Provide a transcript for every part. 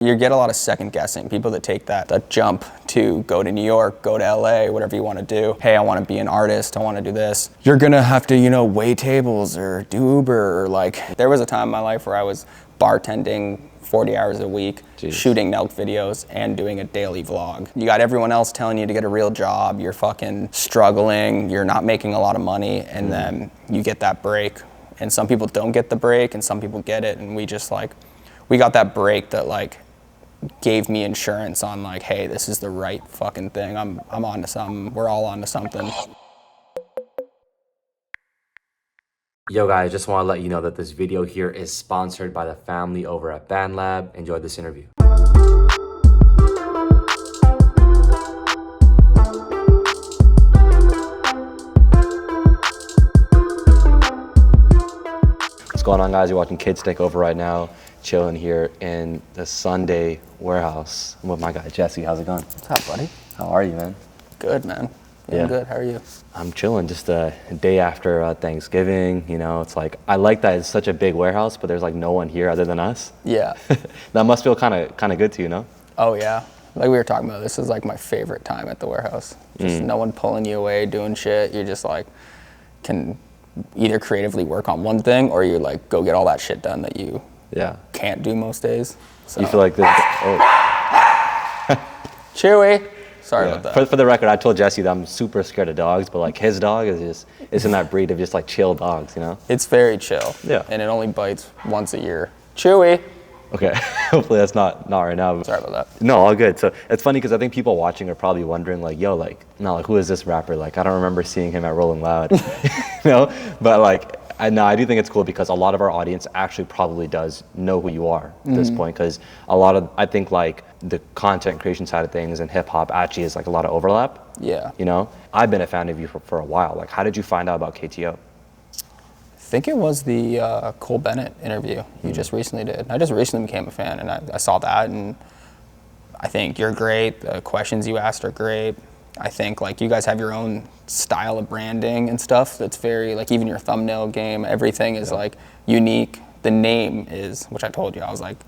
You get a lot of second guessing. People that take that jump to go to New York, go to LA, whatever you want to do. Hey, I want to be an artist. I want to do this. You're going to have to, you know, wait tables or do Uber or like, there was a time in my life where I was bartending 40 hours a week, shooting Nelk videos and doing a daily vlog. You got everyone else telling you to get a real job. You're fucking struggling. You're not making a lot of money. And then you get that break. And some people don't get the break and some people get it. And we just like, we got that break that like, gave me insurance on like, hey, this is the right fucking thing. I'm on to something. We're all on to something. Yo guys, just want to let you know that this video here is sponsored by the family over at BandLab. Enjoy this interview. What's going on, guys? You're watching KTO right now. Chilling here in the Sunday warehouse. I'm with my guy Jesse. How's it going? What's up, buddy? How are you, man? Good, man. Feeling good. How are you? I'm chilling. Just a day after Thanksgiving. You know, it's like I like that it's such a big warehouse, but there's like no one here other than us. Yeah. That must feel kind of good to you, no? Oh yeah. Like we were talking about, this is like my favorite time at the warehouse. Just no one pulling you away, doing shit. You just like can either creatively work on one thing or you like go get all that shit done that you can't do most days. So. You feel like this? Oh. Chewy. Sorry about that. For the record, I told Jesse that I'm super scared of dogs, but like his dog is in that breed of just like chill dogs, you know? It's very chill. Yeah. And it only bites once a year. Chewy. Okay. Hopefully that's not right now. Sorry about that. No, all good. So it's funny because I think people watching are probably wondering like, yo, like, no, like who is this rapper? Like I don't remember seeing him at Rolling Loud, you know? But like, I do think it's cool because a lot of our audience actually probably does know who you are at this point, because a lot of, I think like the content creation side of things and hip hop actually is like a lot of overlap. Yeah. You know, I've been a fan of you for a while. Like, how did you find out about KTO? I think it was the Cole Bennett interview you just recently did. I just recently became a fan and I saw that and I think you're great. The questions you asked are great. I think like you guys have your own style of branding and stuff that's very like, even your thumbnail game, everything is like unique. The name is, which I told you, I was like,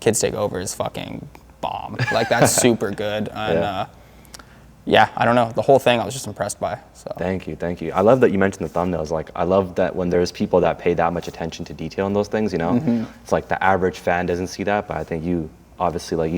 KTStakeover is fucking bomb. Like that's super good. And I don't know, the whole thing I was just impressed by. So Thank you. I love that you mentioned the thumbnails. Like I love that when there's people that pay that much attention to detail in those things, you know? It's like the average fan doesn't see that, but I think you obviously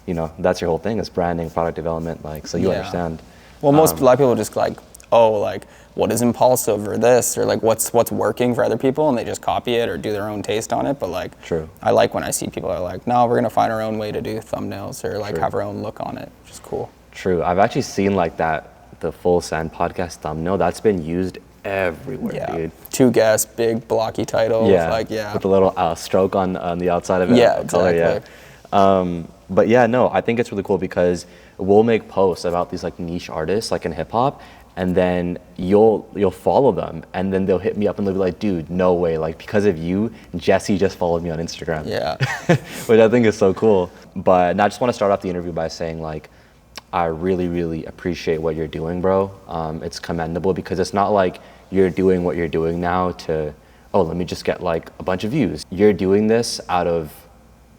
you know, that's your whole thing is branding, product development, like, so you understand. Well, a lot of people just like, oh, like, what is impulsive or this, or like, what's working for other people, and they just copy it or do their own taste on it, but like, I like when I see people are like, no, we're gonna find our own way to do thumbnails or like have our own look on it, which is cool. True, I've actually seen like the Full Send podcast thumbnail, that's been used everywhere, dude. 2 guests, big blocky title, with a little stroke on the outside of it. Yeah, exactly. But yeah, no, I think it's really cool because we'll make posts about these like niche artists, like in hip hop, and then you'll follow them, and then they'll hit me up and they'll be like, dude, no way, like because of you, Jesse just followed me on Instagram. Yeah. Which I think is so cool. But I just want to start off the interview by saying like, I really, really appreciate what you're doing, bro. It's commendable because it's not like you're doing what you're doing now to, oh, let me just get like a bunch of views. You're doing this out of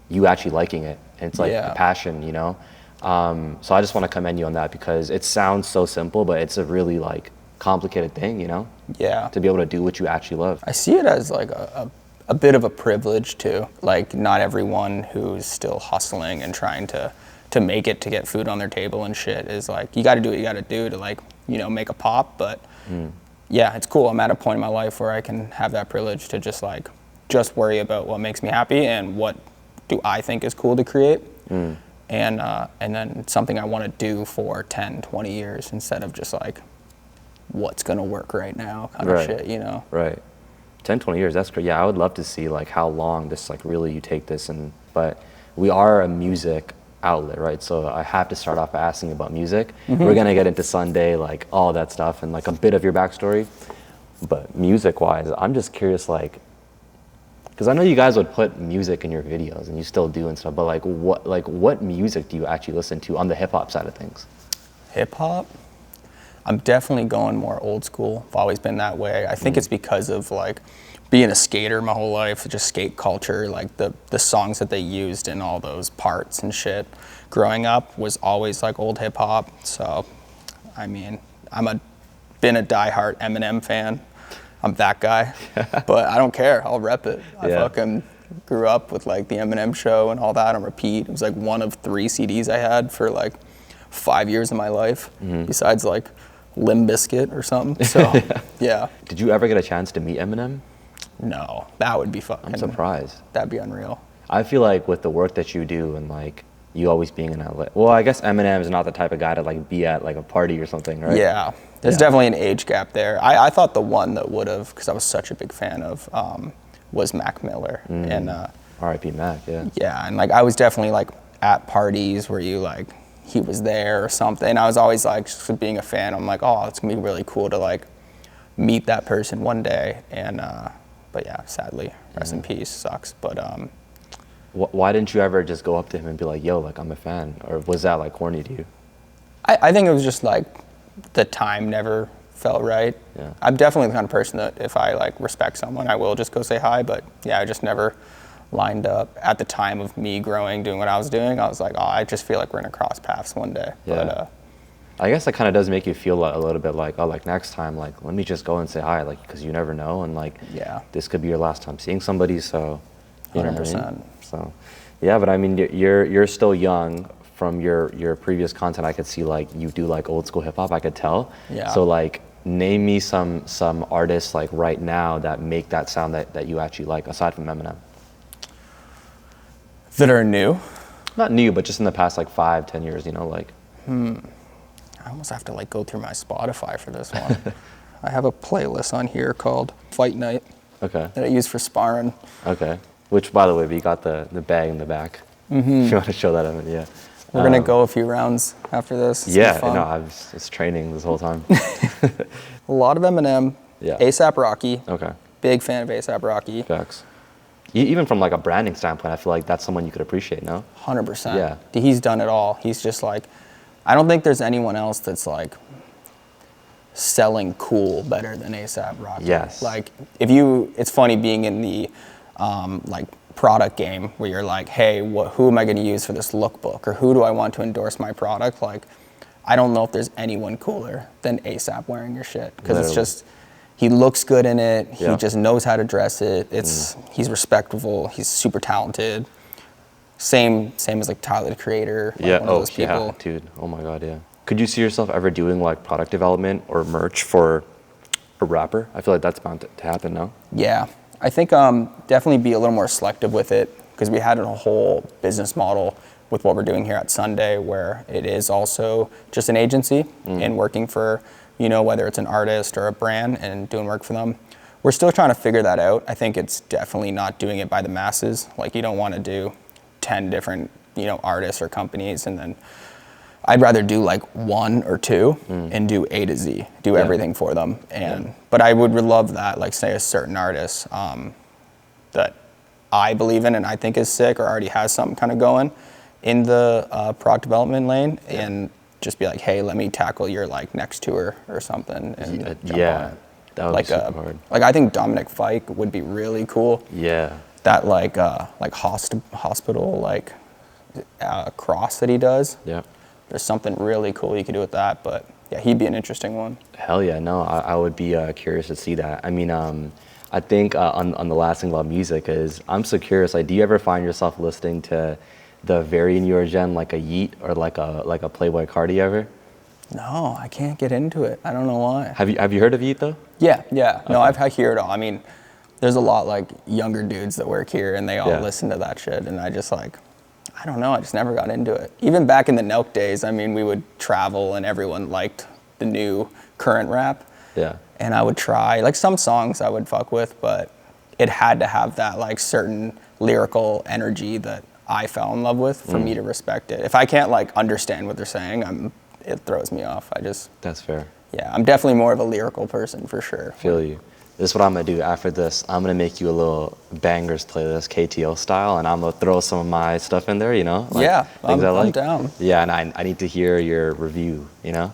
you actually liking it. And it's like a passion, you know? So I just want to commend you on that because it sounds so simple, but it's a really like complicated thing, you know? Yeah. To be able to do what you actually love. I see it as like a bit of a privilege too. Like not everyone who's still hustling and trying to make it to get food on their table and shit is like, you got to do what you got to do to like, you know, make a pop. But yeah, it's cool. I'm at a point in my life where I can have that privilege to just worry about what makes me happy and what do I think is cool to create, and then it's something I want to do for 10, 20 years instead of just like what's gonna work right now kind of shit, you know? Right. 10, 20 years, that's great. Yeah, I would love to see like how long this like really you take this, but we are a music outlet, right? So I have to start off by asking about music. We're gonna get into Sunday, like all that stuff and like a bit of your backstory, but music wise, I'm just curious like, because I know you guys would put music in your videos, and you still do and stuff. But what music do you actually listen to on the hip hop side of things? Hip hop, I'm definitely going more old school. I've always been that way. I think it's because of like being a skater my whole life, just skate culture, like the songs that they used in all those parts and shit growing up was always like old hip hop. So, I mean, been a diehard Eminem fan. I'm that guy, but I don't care. I'll rep it. I fucking grew up with like the Eminem show and all that on repeat. It was like one of 3 CDs I had for like 5 years of my life, besides like Limp Bizkit or something. So, yeah. Did you ever get a chance to meet Eminem? No, that would be fucking. I'm surprised. That'd be unreal. I feel like with the work that you do and like you always being in LA. Well, I guess Eminem is not the type of guy to like be at like a party or something, right? Yeah, there's definitely an age gap there. I thought the one that would have, because I was such a big fan of, was Mac Miller. And R.I.P. Mac, yeah. Yeah, and like I was definitely like at parties where you like, he was there or something. I was always like, just being a fan, I'm like, oh, it's gonna be really cool to like meet that person one day. And but yeah, sadly, rest in peace, sucks. But why didn't you ever just go up to him and be like, yo, like I'm a fan? Or was that like corny to you? I think it was just like the time never felt right. Yeah. I'm definitely the kind of person that if I like respect someone, I will just go say hi. But yeah, I just never lined up. At the time of me growing, doing what I was doing, I was like, oh, I just feel like we're gonna cross paths one day. Yeah. But I guess that kind of does make you feel a little bit like, oh, like next time, like let me just go and say hi, like because you never know, and like this could be your last time seeing somebody, so you know 100%. what I mean? So yeah, but I mean you're still young. From your previous content, I could see like you do like old school hip hop. I could tell. Yeah. So like, name me some artists like right now that make that sound that you actually like, aside from Eminem. That are new? Not new, but just in the past like 5-10 years. You know, like. I almost have to like go through my Spotify for this one. I have a playlist on here called Fight Night. Okay. That I use for sparring. Okay. Which, by the way, we got the bag in the back. If you want to show that, yeah. We're gonna go a few rounds after this. It's Yeah, fun. no, I was training this whole time. A lot of Eminem. Yeah. A$AP Rocky. Okay. Big fan of A$AP Rocky. Facts. Even from like a branding standpoint, I feel like that's someone you could appreciate, no? 100%. Yeah. He's done it all. He's just like, I don't think there's anyone else that's like selling cool better than A$AP Rocky. Yes. Like it's funny being in the like product game where you're like, hey, who am I going to use for this lookbook, or who do I want to endorse my product? Like, I don't know if there's anyone cooler than A$AP wearing your shit, because it's just, he looks good in it. He just knows how to dress it. He's respectable. He's super talented. Same as like Tyler the Creator. Like one of those people. Yeah, dude. Oh my God, yeah. Could you see yourself ever doing like product development or merch for a rapper? I feel like that's bound to happen now. Yeah. I think definitely be a little more selective with it, because we had a whole business model with what we're doing here at Sunday, where it is also just an agency and working for, whether it's an artist or a brand and doing work for them. We're still trying to figure that out. I think it's definitely not doing it by the masses. Like, you don't want to do 10 different, artists or companies, and then I'd rather do like 1 or 2 and do A to Z, do everything for them. But I would love that, like say a certain artist that I believe in and I think is sick or already has something kind of going in the product development lane, and just be like, hey, let me tackle your like next tour or something. And jump on it. That would be super hard. Like I think Dominik Fike would be really cool. Yeah. That like hospital like cross that he does. Yeah. There's something really cool you could do with that, but yeah, he'd be an interesting one. Hell yeah, no, I would be curious to see that. I mean, I think on the last thing about music is, I'm so curious, like, do you ever find yourself listening to the very newer gen, like a Yeat or like a Playboi Carti ever? No, I can't get into it. I don't know why. Have you heard of Yeat though? Yeah. No, I hear it all. I mean, there's a lot like younger dudes that work here and they all listen to that shit, and I just like, I don't know, I just never got into it. Even back in the Nelk days, I mean, we would travel and everyone liked the new current rap. Yeah. And I would try, like some songs I would fuck with, but it had to have that like certain lyrical energy that I fell in love with for me to respect it. If I can't like understand what they're saying, it throws me off. That's fair. Yeah, I'm definitely more of a lyrical person for sure. Feel you. This is what I'm gonna do after this. I'm gonna make you a little bangers playlist, KTO style, and I'm gonna throw some of my stuff in there, like yeah, things I like. I'm down. Yeah, and I need to hear your review, Yeah.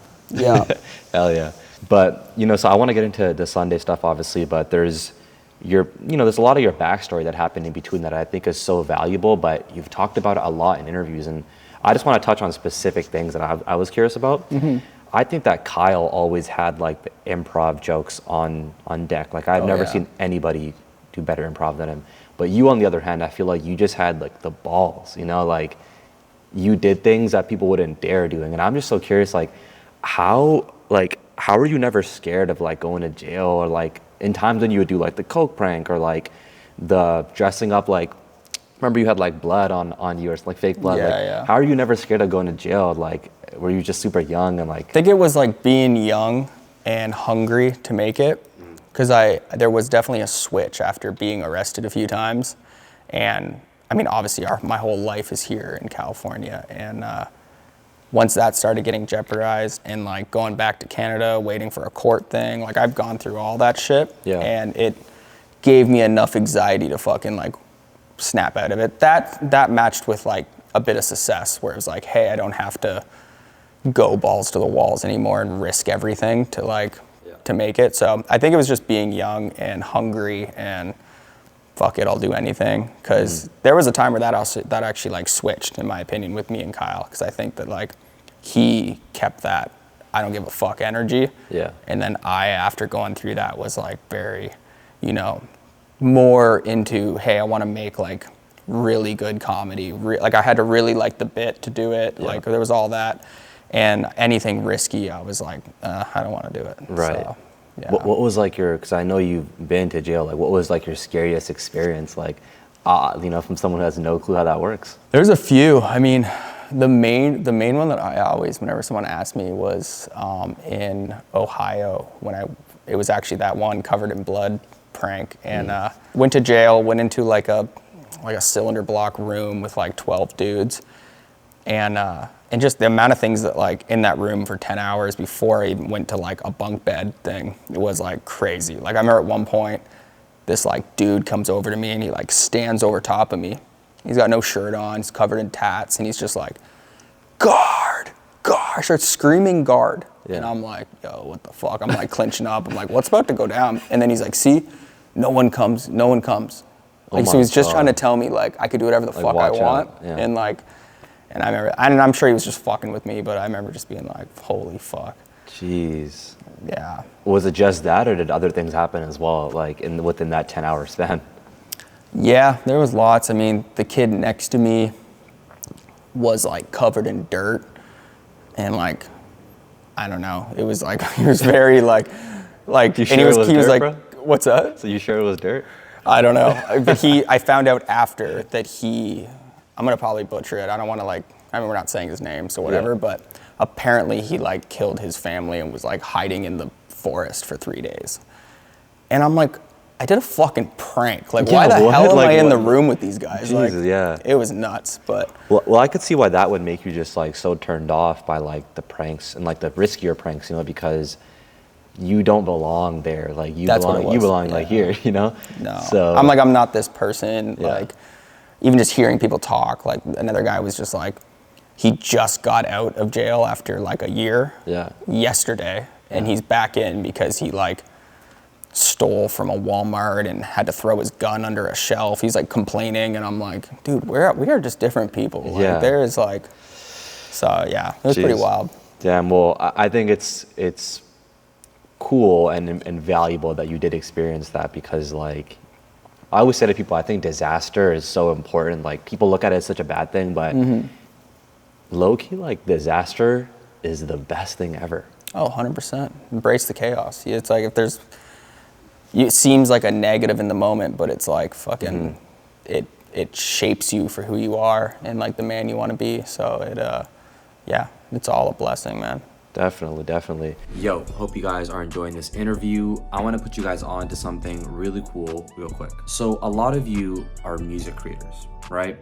Hell yeah. But, so I wanna get into the Sunday stuff, obviously, but there's there's a lot of your backstory that happened in between that I think is so valuable, but you've talked about it a lot in interviews, and I just want to touch on specific things that I was curious about. I think that Kyle always had like the improv jokes on deck. Like I've never seen anybody do better improv than him. But you, on the other hand, I feel like you just had like the balls, like you did things that people wouldn't dare doing. And I'm just so curious, like how are you never scared of like going to jail, or like in times when you would do like the coke prank, or like the dressing up, like remember you had like blood on you, or like fake blood. How are you never scared of going to jail? Like were you just super young and like? I think it was like being young and hungry to make it, because there was definitely a switch after being arrested a few times. And I mean, obviously my whole life is here in California, and once that started getting jeopardized and like going back to Canada, waiting for a court thing, like I've gone through all that shit, and it gave me enough anxiety to fucking like snap out of it. That matched with like a bit of success, where it was like, hey, I don't have to go balls to the walls anymore and risk everything to like to make it. So I think it was just being young and hungry and fuck it, I'll do anything. Because there was a time where that actually like switched, in my opinion, with me and Kyle, because I think that like he kept that I don't give a fuck energy. And then I, after going through that, was like very, more into, hey, I want to make like really good comedy. Like I had to really like the bit to do it. Like there was all that. And anything risky, I was like, I don't want to do it. Right. So, yeah. What was like because I know you've been to jail, like what was like your scariest experience, like, from someone who has no clue how that works? There's a few. I mean, the main one that I always, whenever someone asked me, was in Ohio, it was actually that one covered in blood prank, and went to jail, went into like a cylinder block room with like 12 dudes, and just the amount of things that like in that room for 10 hours before I even went to like a bunk bed thing, it was like crazy. Like I remember at one point, this like dude comes over to me and he like stands over top of me. He's got no shirt on, he's covered in tats, and he's just like, guard, guard, starts screaming guard. And I'm like, yo, what the fuck? I'm like clenching up, I'm like, what's about to go down? And then he's like, see, no one comes. Like, so he's just trying to tell me like I could do whatever the fuck I want. And like, and I remember, and I'm sure he was just fucking with me, but I remember just being like, holy fuck. Jeez. Yeah. Was it just that, or did other things happen as well, like within that 10-hour span? Yeah, there was lots. I mean, the kid next to me was like covered in dirt, and like, I don't know. It was like, he was very like, you sure and he was dirt, like, bro? What's that? So you sure it was dirt? I don't know. But I found out after that I'm gonna probably butcher it. I don't want to like, I mean, we're not saying his name, so whatever, but apparently he like killed his family and was like hiding in the forest for 3 days. And I'm like, I did a fucking prank. Like, why the hell am I in the room with these guys? Jesus, like, it was nuts, but. Well, I could see why that would make you just like so turned off by like the pranks and like the riskier pranks, because you don't belong there. Like you belong like here, No. So I'm like, I'm not this person. Like, even just hearing people talk, like another guy was just like, he just got out of jail after like a year. Yesterday, and he's back in because he like stole from a Walmart and had to throw his gun under a shelf. He's like complaining, and I'm like, dude, we are just different people. Like, there is like, so yeah, it was pretty wild. Damn. Well, I think it's cool and valuable that you did experience that, because like I always say to people, I think disaster is so important. Like people look at it as such a bad thing, but low-key, like disaster is the best thing ever. Oh, 100%. Embrace the chaos. It's like it seems like a negative in the moment, but it's like fucking, it shapes you for who you are and like the man you want to be. So it's all a blessing, man. Definitely. Yo, hope you guys are enjoying this interview. I want to put you guys on to something really cool real quick. So a lot of you are music creators, right?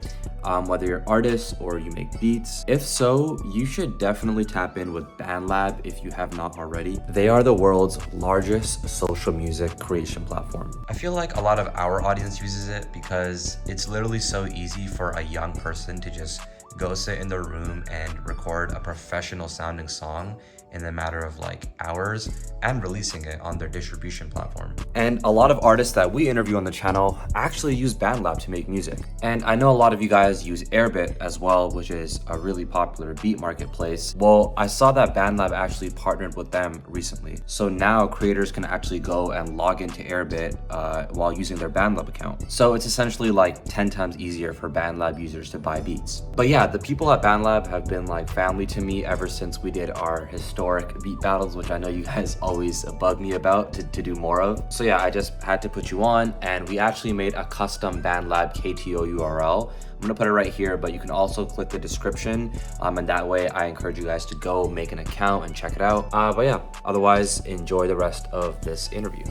Whether you're artists or you make beats. If so, you should definitely tap in with BandLab if you have not already. They are the world's largest social music creation platform. I feel like a lot of our audience uses it because it's literally so easy for a young person to just go sit in their room and record a professional sounding song in a matter of like hours and releasing it on their distribution platform. And a lot of artists that we interview on the channel actually use BandLab to make music. And I know a lot of you guys use Airbit as well, which is a really popular beat marketplace. Well, I saw that BandLab actually partnered with them recently. So now creators can actually go and log into Airbit while using their BandLab account. So it's essentially like 10 times easier for BandLab users to buy beats. But yeah, the people at BandLab have been like family to me ever since we did our historic beat battles, which I know you guys always bug me about to do more of. So yeah, I just had to put you on, and we actually made a custom BandLab KTO URL. I'm gonna put it right here, but you can also click the description, and that way I encourage you guys to go make an account and check it out. But yeah, otherwise enjoy the rest of this interview.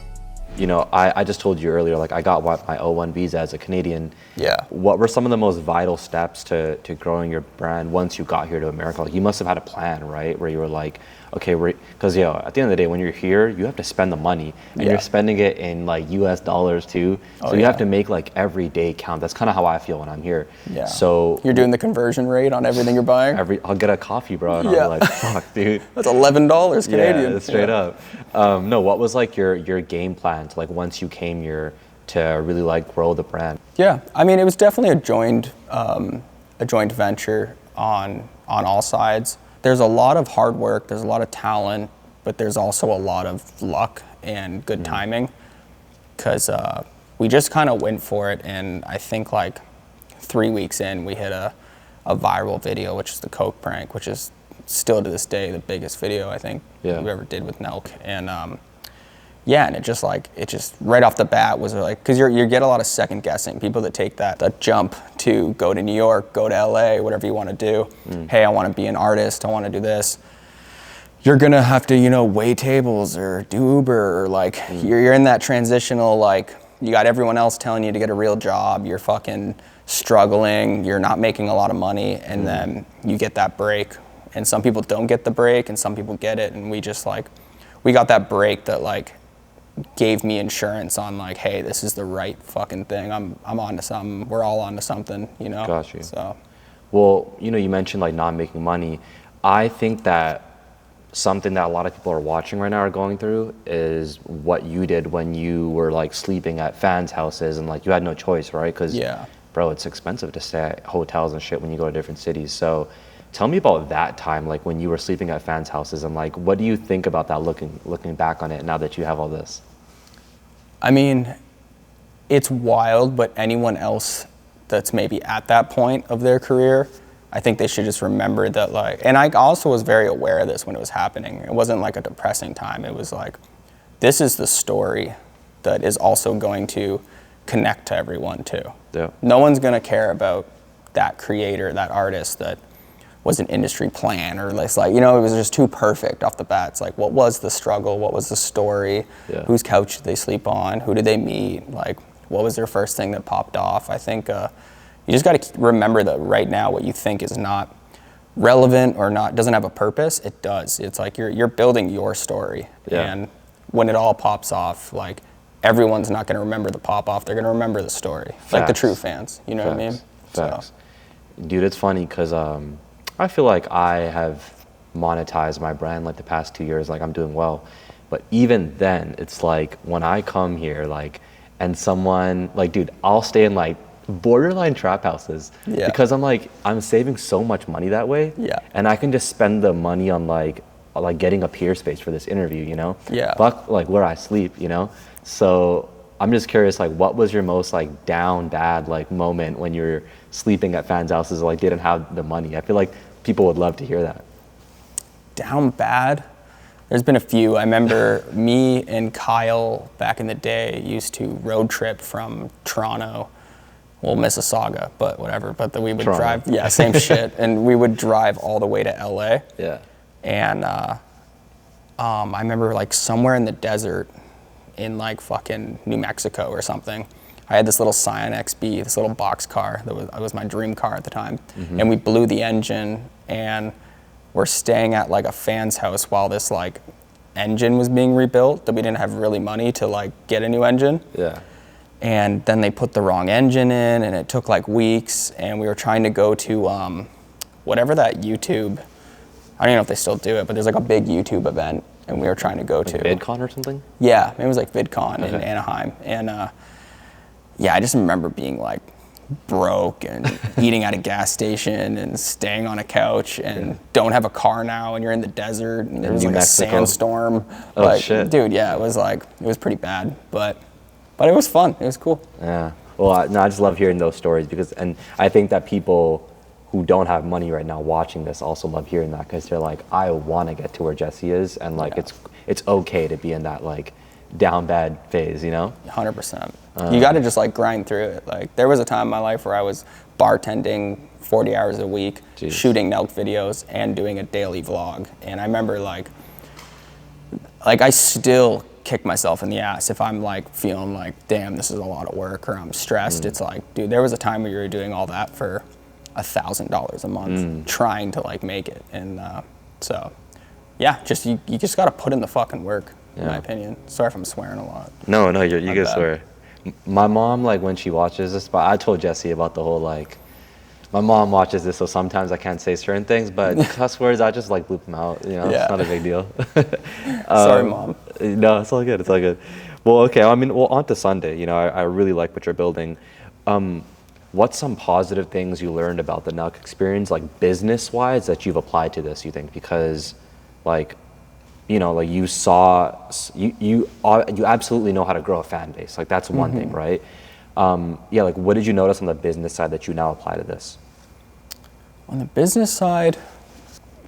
You know, I just told you earlier, like I got my O1 visa as a Canadian. Yeah. What were some of the most vital steps to growing your brand once you got here to America? Like you must have had a plan, right? Where you were like, okay, because at the end of the day, when you're here, you have to spend the money, and you're spending it in like US dollars too. So you have to make like every day count. That's kind of how I feel when I'm here. Yeah. So you're doing the conversion rate on everything you're buying? I'll get a coffee, bro, and I'm like, fuck, dude. That's $11 Canadian. Yeah, straight up. No, what was like your game plan to like once you came here to really like grow the brand? Yeah, I mean, it was definitely a joint venture on all sides. There's a lot of hard work, there's a lot of talent, but there's also a lot of luck and good timing, because we just kind of went for it, and I think like 3 weeks in, we hit a viral video, which is the Coke prank, which is still to this day the biggest video I think we ever did with Nelk. And and it just right off the bat was like, because you get a lot of second guessing, people that take that jump to go to New York, go to LA, whatever you want to do. Hey, I want to be an artist, I want to do this. You're gonna have to, wait tables or do Uber, or like you're in that transitional, like you got everyone else telling you to get a real job, you're fucking struggling, you're not making a lot of money, and then you get that break. And some people don't get the break, and some people get it, and we got that break that like gave me insurance on like, hey, this is the right fucking thing. I'm onto something. We're all onto something, Got you. So, well, you mentioned like not making money. I think that something that a lot of people are watching right now are going through is what you did when you were like sleeping at fans' houses, and like you had no choice, right? Because bro, it's expensive to stay at hotels and shit when you go to different cities. So tell me about that time, like when you were sleeping at fans' houses, and like what do you think about that looking back on it now that you have all this? I mean, it's wild, but anyone else that's maybe at that point of their career, I think they should just remember that, like, and I also was very aware of this when it was happening. It wasn't like a depressing time. It was like, this is the story that is also going to connect to everyone too. Yeah. No one's gonna care about that creator, that artist that was an industry plan, or like, it was just too perfect off the bat. It's like, what was the struggle? What was the story? Yeah. Whose couch did they sleep on? Who did they meet? Like, what was their first thing that popped off? I think you just got to remember that right now what you think is not relevant or doesn't have a purpose, it does. It's like you're building your story. Yeah. And when it all pops off, like, everyone's not going to remember the pop off. They're going to remember the story. Facts. Like the true fans. You know what I mean? Facts. So. Dude, it's funny because I feel like I have monetized my brand like the past 2 years, like I'm doing well. But even then, it's like when I come here, like, and someone, like, dude, I'll stay in like borderline trap houses because I'm saving so much money that way. Yeah. And I can just spend the money on like getting a peer space for this interview, Yeah. Fuck like where I sleep, So I'm just curious, like, what was your most like down bad like moment when you're sleeping at fans' houses, like didn't have the money? I feel like people would love to hear that. Down bad? There's been a few. I remember me and Kyle back in the day used to road trip from Toronto, Mississauga, but whatever. But then we would drive, same shit. And we would drive all the way to LA. Yeah. And I remember like somewhere in the desert in like fucking New Mexico or something, I had this little Scion XB, this little box car that was my dream car at the time. And we blew the engine, and we're staying at like a fan's house while this like engine was being rebuilt, that we didn't have really money to like get a new engine. Yeah. And then they put the wrong engine in, and it took like weeks, and we were trying to go to whatever that YouTube, I don't know if they still do it, but there's like a big YouTube event and we were trying to go to. VidCon or something? Yeah, it was like VidCon in Anaheim. And yeah, I just remember being like broke and eating at a gas station and staying on a couch and don't have a car now and you're in the desert and there's like a sandstorm. Oh, shit. Dude, yeah, it was pretty bad, but it was fun. It was cool. Yeah. Well, I just love hearing those stories and I think that people who don't have money right now watching this also love hearing that because they're like, I want to get to where Jesse is, and like it's okay to be in that like down bad phase, you know? 100%. You got to just like grind through it. Like there was a time in my life where I was bartending 40 hours a week, shooting Nelk videos and doing a daily vlog. And I remember like I still kick myself in the ass if I'm like feeling like, damn, this is a lot of work or I'm stressed. It's like, dude, there was a time where you were doing all that for $1,000 a month trying to like make it. And so yeah, just you just got to put in the fucking work. In my opinion. Sorry if I'm swearing a lot. No, you can swear. My mom, like when she watches this, but I told Jesse about the whole like, my mom watches this, so sometimes I can't say certain things, but cuss words, I just like bleep them out, you know, it's not a big deal. Sorry, Mom. No, it's all good, Well, okay, I mean, on to Sunday, you know, I really like what you're building. What's some positive things you learned about the Nelk experience, like business-wise, that you've applied to this, you think? Because like, you know, like you saw, you absolutely know how to grow a fan base. Like that's one thing, right? Yeah, like what did you notice on the business side that you now apply to this? On the business side,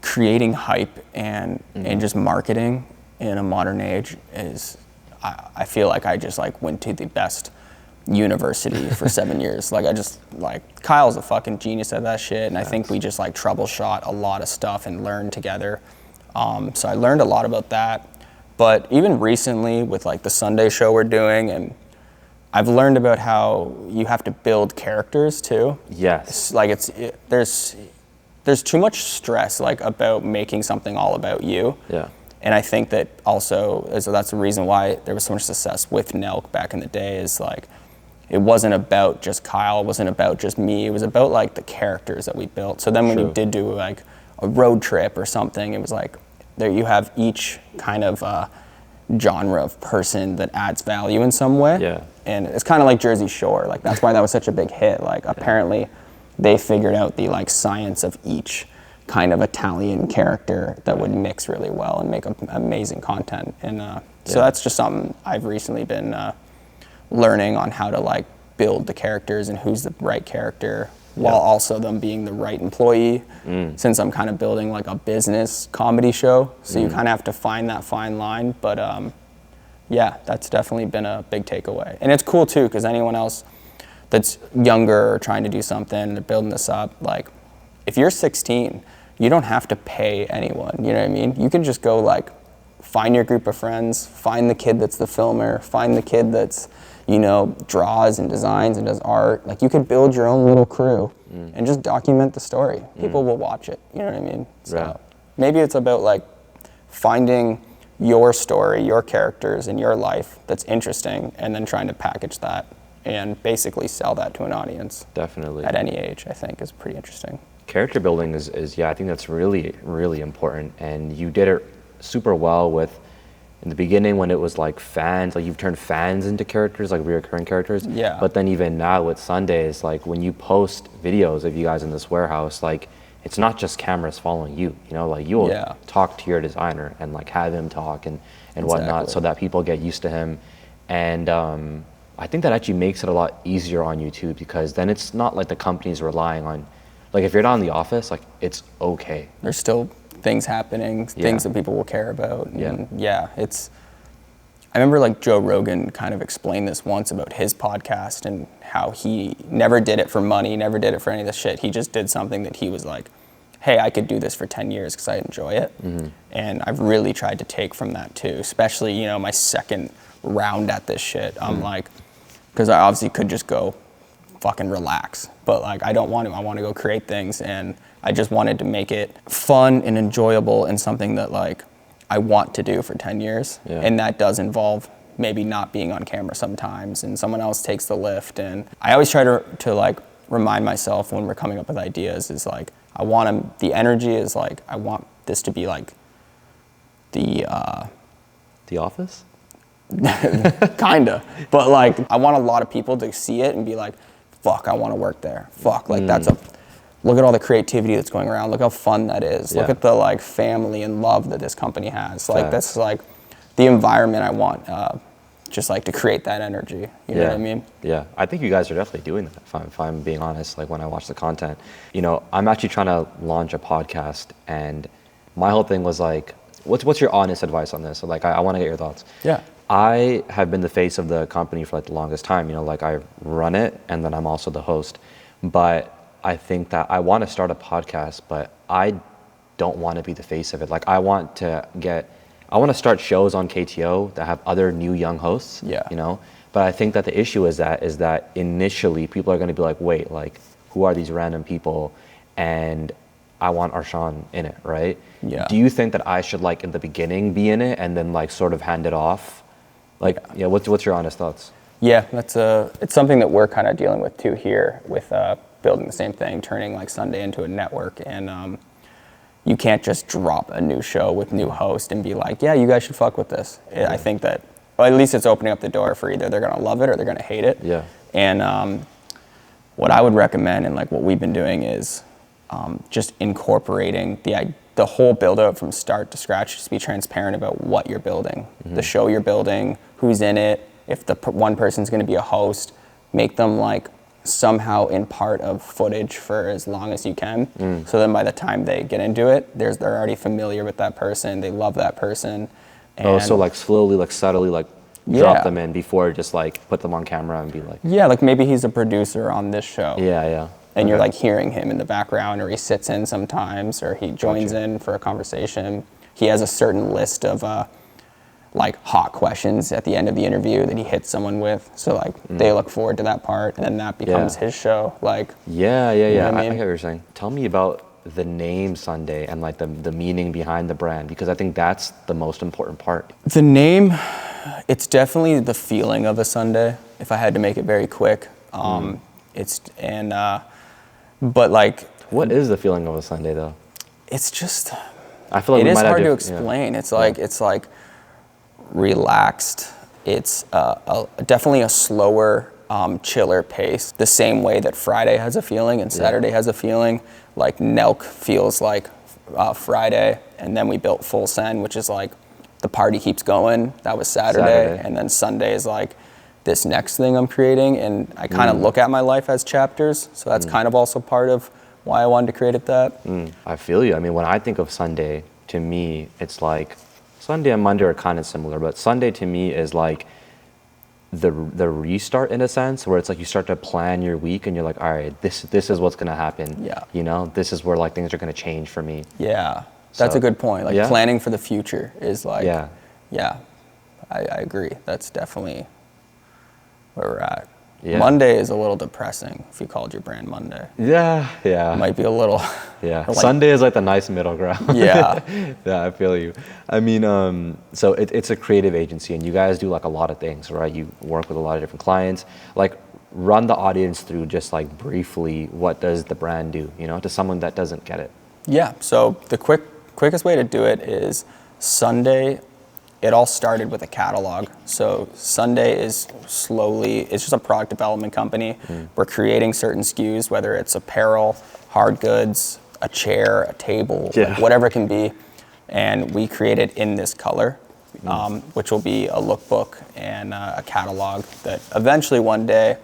creating hype and just marketing in a modern age is, I feel like I just like went to the best university for 7 years. Like Kyle's a fucking genius at that shit, and I think we just like troubleshot a lot of stuff and learned together. So I learned a lot about that, but even recently with like the Sunday show we're doing, and I've learned about how you have to build characters too. Yes. There's too much stress like about making something all about you. Yeah. And I think that also, that's the reason why there was so much success with Nelk back in the day, is like, it wasn't about just Kyle, it wasn't about just me, it was about like the characters that we built. So then when you did do like a road trip or something, it was like, there you have each kind of genre of person that adds value in some way. Yeah. And it's kind of like Jersey Shore, like that's why that was such a big hit. Like apparently they figured out the like science of each kind of Italian character that would mix really well and make amazing content. And so that's just something I've recently been learning on, how to like build the characters and who's the right character, while also them being the right employee, since I'm kind of building like a business comedy show. So you kind of have to find that fine line. But yeah, that's definitely been a big takeaway. And it's cool too, because anyone else that's younger or trying to do something, they're building this up, like if you're 16, you don't have to pay anyone, you know what I mean? You can just go like, find your group of friends, find the kid that's the filmer, find the kid that's, you know, draws and designs and does art. Like you could build your own little crew and just document the story. People will watch it, you know what I mean? So maybe it's about like finding your story, your characters in your life that's interesting, and then trying to package that and basically sell that to an audience. Definitely. At any age, I think is pretty interesting. Character building is I think that's really, really important. And you did it super well with, in the beginning when it was like fans, like you've turned fans into characters, like reoccurring characters. Yeah. But then even now with Sundays, like when you post videos of you guys in this warehouse, like it's not just cameras following you, you know, like you'll talk to your designer and like have him talk and whatnot, so that people get used to him. And I think that actually makes it a lot easier on YouTube, because then it's not like the company's relying on, like if you're not in the office, like it's okay. There's still things happening, things that people will care about. And I remember like Joe Rogan kind of explained this once about his podcast and how he never did it for money, never did it for any of this shit. He just did something that he was like, hey, I could do this for 10 years because I enjoy it. And I've really tried to take from that too, especially, you know, my second round at this shit. I'm like, because I obviously could just go fucking relax, but like I don't want to. I want to go create things, and I just wanted to make it fun and enjoyable and something that like I want to do for 10 years. And that does involve maybe not being on camera sometimes, and someone else takes the lift. And I always try to like remind myself when we're coming up with ideas is like, I want them, the energy is like, I want this to be like The Office? Kinda. But like, I want a lot of people to see it and be like, fuck, I want to work there. Fuck, like look at all the creativity that's going around. Look how fun that is. Look at the like family and love that this company has. Like that's like the environment I want, just like to create that energy. You know what I mean? Yeah, I think you guys are definitely doing that, if I'm being honest, like when I watch the content. You know, I'm actually trying to launch a podcast, and my whole thing was like, what's your honest advice on this? So like, I want to get your thoughts. Yeah. I have been the face of the company for like the longest time, you know, like I run it and then I'm also the host. But I think that I want to start a podcast, but I don't want to be the face of it. Like I want to start shows on KTO that have other new young hosts, you know? But I think that the issue is that initially people are going to be like, wait, like who are these random people? And I want Arshan in it, right? Yeah. Do you think that I should like in the beginning be in it and then like sort of hand it off? Like, what's your honest thoughts? Yeah, it's something that we're kind of dealing with too here with building the same thing, turning like Sunday into a network. And you can't just drop a new show with new host and be like, yeah, you guys should fuck with this. I think that, well, at least it's opening up the door for either they're gonna love it or they're gonna hate it. Yeah. And what I would recommend and like what we've been doing is just incorporating the whole build up from start to scratch. Just be transparent about what you're building, the show you're building, who's in it. If the one person's going to be a host, make them like somehow in part of footage for as long as you can. So then by the time they get into it, they're already familiar with that person. They love that person. And so like slowly, like subtly, like drop them in before just like put them on camera and be like. Yeah, like maybe he's a producer on this show. Yeah. And you're like hearing him in the background, or he sits in sometimes, or he joins in for a conversation. He has a certain list of like hot questions at the end of the interview that he hits someone with. So like they look forward to that part, and then that becomes his show. Like Yeah. You know what I I mean? get what you're saying. Tell me about the name Sunday and like the meaning behind the brand, because I think that's the most important part. The name, it's definitely the feeling of a Sunday. If I had to make it very quick, but like, what is the feeling of a Sunday though? it's just, I feel like it we is might have hard to diff- yeah. explain. It's like relaxed. It's definitely a slower, chiller pace. The same way that Friday has a feeling and Saturday has a feeling. Like Nelk feels like Friday, and then we built Full Send, which is like the party keeps going. That was Saturday. And then Sunday is like this next thing I'm creating, and I kind of look at my life as chapters, so that's kind of also part of why I wanted to create it that. I feel you. I mean, when I think of Sunday, to me, it's like Sunday and Monday are kind of similar, but Sunday to me is like the restart in a sense, where it's like you start to plan your week and you're like, all right, this is what's gonna happen. Yeah. You know, this is where like things are gonna change for me. Yeah, that's So, a good point. Like planning for the future is like, Yeah. I agree. That's definitely where we're at. Yeah. Monday is a little depressing if you called your brand Monday. Yeah. It might be a little. Yeah. like- Sunday is like the nice middle ground. Yeah. Yeah, I feel you. I mean, so it's a creative agency, and you guys do like a lot of things, right? You work with a lot of different clients. Like, run the audience through just like briefly, what does the brand do, you know, to someone that doesn't get it? Yeah, so the quickest way to do it is Sunday. It all started with a catalog. So Sunday is it's just a product development company. We're creating certain SKUs, whether it's apparel, hard goods, a chair, a table, like whatever it can be. And we create it in this color, which will be a lookbook and a catalog that eventually one day,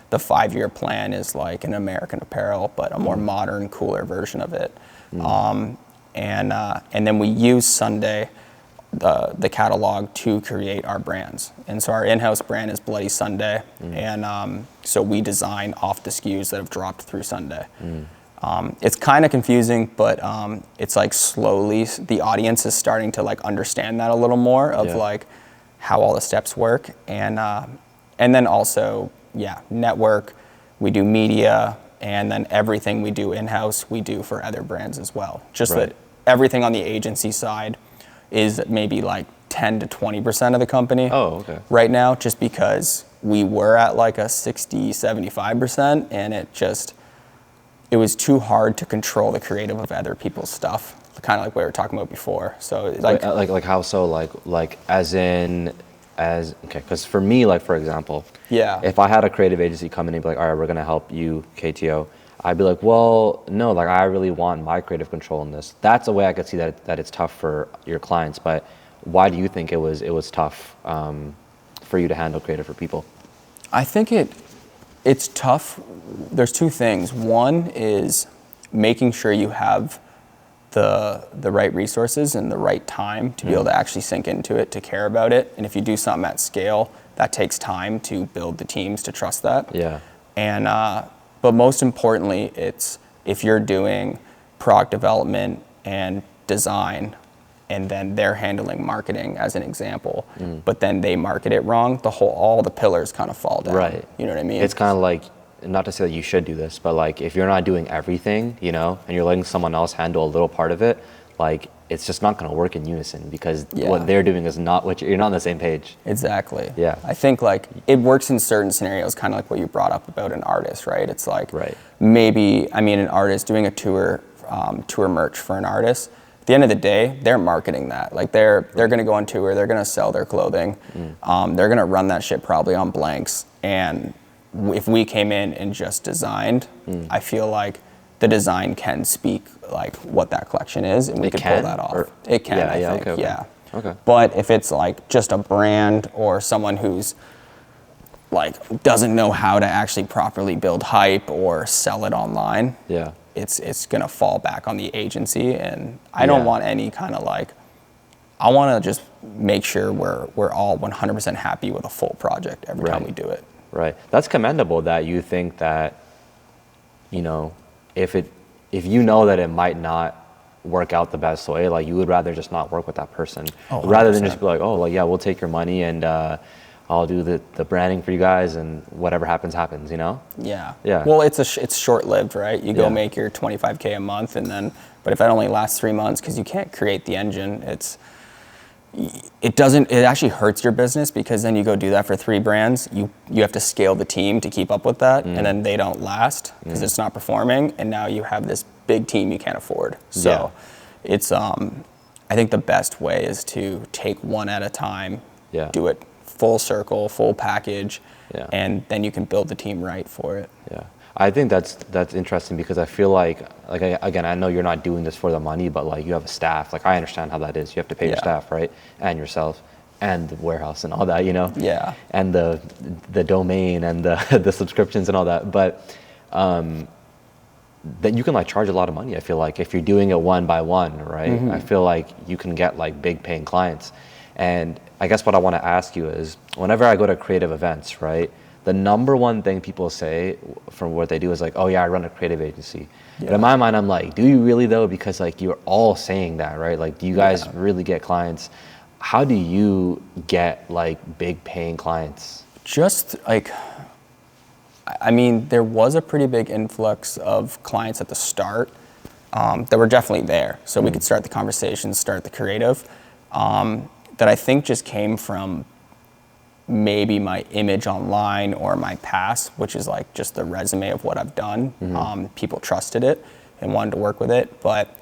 the 5-year plan is like an American Apparel, but a more modern, cooler version of it. And then we use Sunday, the catalog, to create our brands. And so our in-house brand is Bloody Sunday. And so we design off the SKUs that have dropped through Sunday. It's kind of confusing, but it's like slowly the audience is starting to like understand that a little more of like how all the steps work. And then also, network, we do media, and then everything we do in-house, we do for other brands as well. Just that everything on the agency side is maybe like 10 to 20% of the company right now, just because we were at like a 60, 75%, and it was too hard to control the creative of other people's stuff, kind of like we were talking about before. So like how so? Like okay, because for me, like for example, yeah, if I had a creative agency come in and be like, all right, we're gonna help you, KTO, I'd be like, well, no, like I really want my creative control in this. That's a way I could see that it's tough for your clients. But why do you think it was tough for you to handle creative for people? I think it's tough. There's two things. One is making sure you have the right resources and the right time to be able to actually sink into it, to care about it. And if you do something at scale, that takes time to build the teams to trust that. Yeah. And but most importantly, it's if you're doing product development and design, and then they're handling marketing as an example, but then they market it wrong, all the pillars kind of fall down. Right. You know what I mean? It's kind of like, not to say that you should do this, but like if you're not doing everything, you know, and you're letting someone else handle a little part of it, like it's just not going to work in unison because what they're doing is not what you're not on the same page. Exactly. Yeah. I think like it works in certain scenarios, kind of like what you brought up about an artist, right? It's like maybe, I mean, an artist doing a tour merch for an artist. At the end of the day, they're marketing that. Like they're going to go on tour, they're going to sell their clothing, they're going to run that shit probably on blanks. And if we came in and just designed, I feel like the design can speak like what that collection is, and we could pull that off. It can, I think, Okay. But if it's like just a brand or someone who's like doesn't know how to actually properly build hype or sell it online, it's gonna fall back on the agency. And I don't want any kind of like, I want to just make sure we're all 100% happy with a full project every time we do it. Right. That's commendable that you think that, you know, if you know that it might not work out the best way, like you would rather just not work with that person rather than just be like, oh, like, yeah, we'll take your money and I'll do the branding for you guys and whatever happens, you know? Yeah. Well, it's short-lived, right? You go make your $25K a month but if that only lasts 3 months, because you can't create the engine, it actually hurts your business, because then you go do that for 3 brands, you have to scale the team to keep up with that, and then they don't last because it's not performing, and now you have this big team you can't afford. So it's I think the best way is to take one at a time, do it full circle, full package, and then you can build the team right for it. I think that's interesting, because I feel like again, I know you're not doing this for the money, but like you have a staff. Like I understand how that is. You have to pay your staff, right? And yourself and the warehouse and all that, you know? Yeah. And the domain and the subscriptions and all that. But that you can like charge a lot of money, I feel like, if you're doing it one by one, right? I feel like you can get like big paying clients. And I guess what I want to ask you is, whenever I go to creative events, right? The number one thing people say from what they do is like, oh yeah, I run a creative agency. But in my mind, I'm like, do you really though? Because like you're all saying that, right? Like, do you guys really get clients? How do you get like big paying clients? Just like, I mean, there was a pretty big influx of clients at the start that were definitely there. So we could start the conversation, start the creative, that I think just came from maybe my image online or my past, which is like just the resume of what I've done. People trusted it and wanted to work with it. But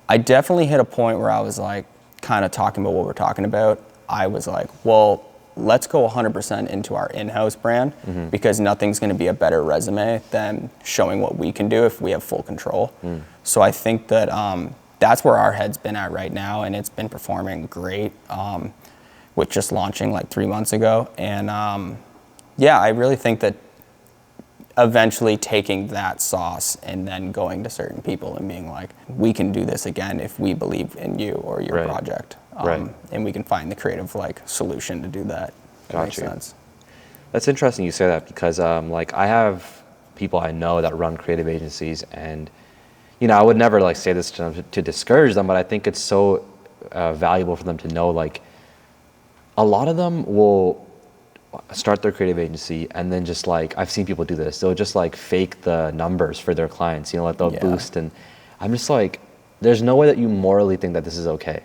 I definitely hit a point where I was like, kind of talking about what we're talking about. I was like, well, let's go 100% into our in-house brand, because nothing's going to be a better resume than showing what we can do if we have full control. So I think that that's where our head's been at right now, and it's been performing great. With just launching like 3 months ago. And I really think that eventually taking that sauce and then going to certain people and being like, we can do this again if we believe in you or your project. And we can find the creative like solution to do that. That makes sense. That's interesting you say that, because like I have people I know that run creative agencies, and you know, I would never like say this to them to discourage them, but I think it's so valuable for them to know, like, a lot of them will start their creative agency and then just like, I've seen people do this, they'll just like fake the numbers for their clients, you know, like they'll boost, and I'm just like, there's no way that you morally think that this is okay.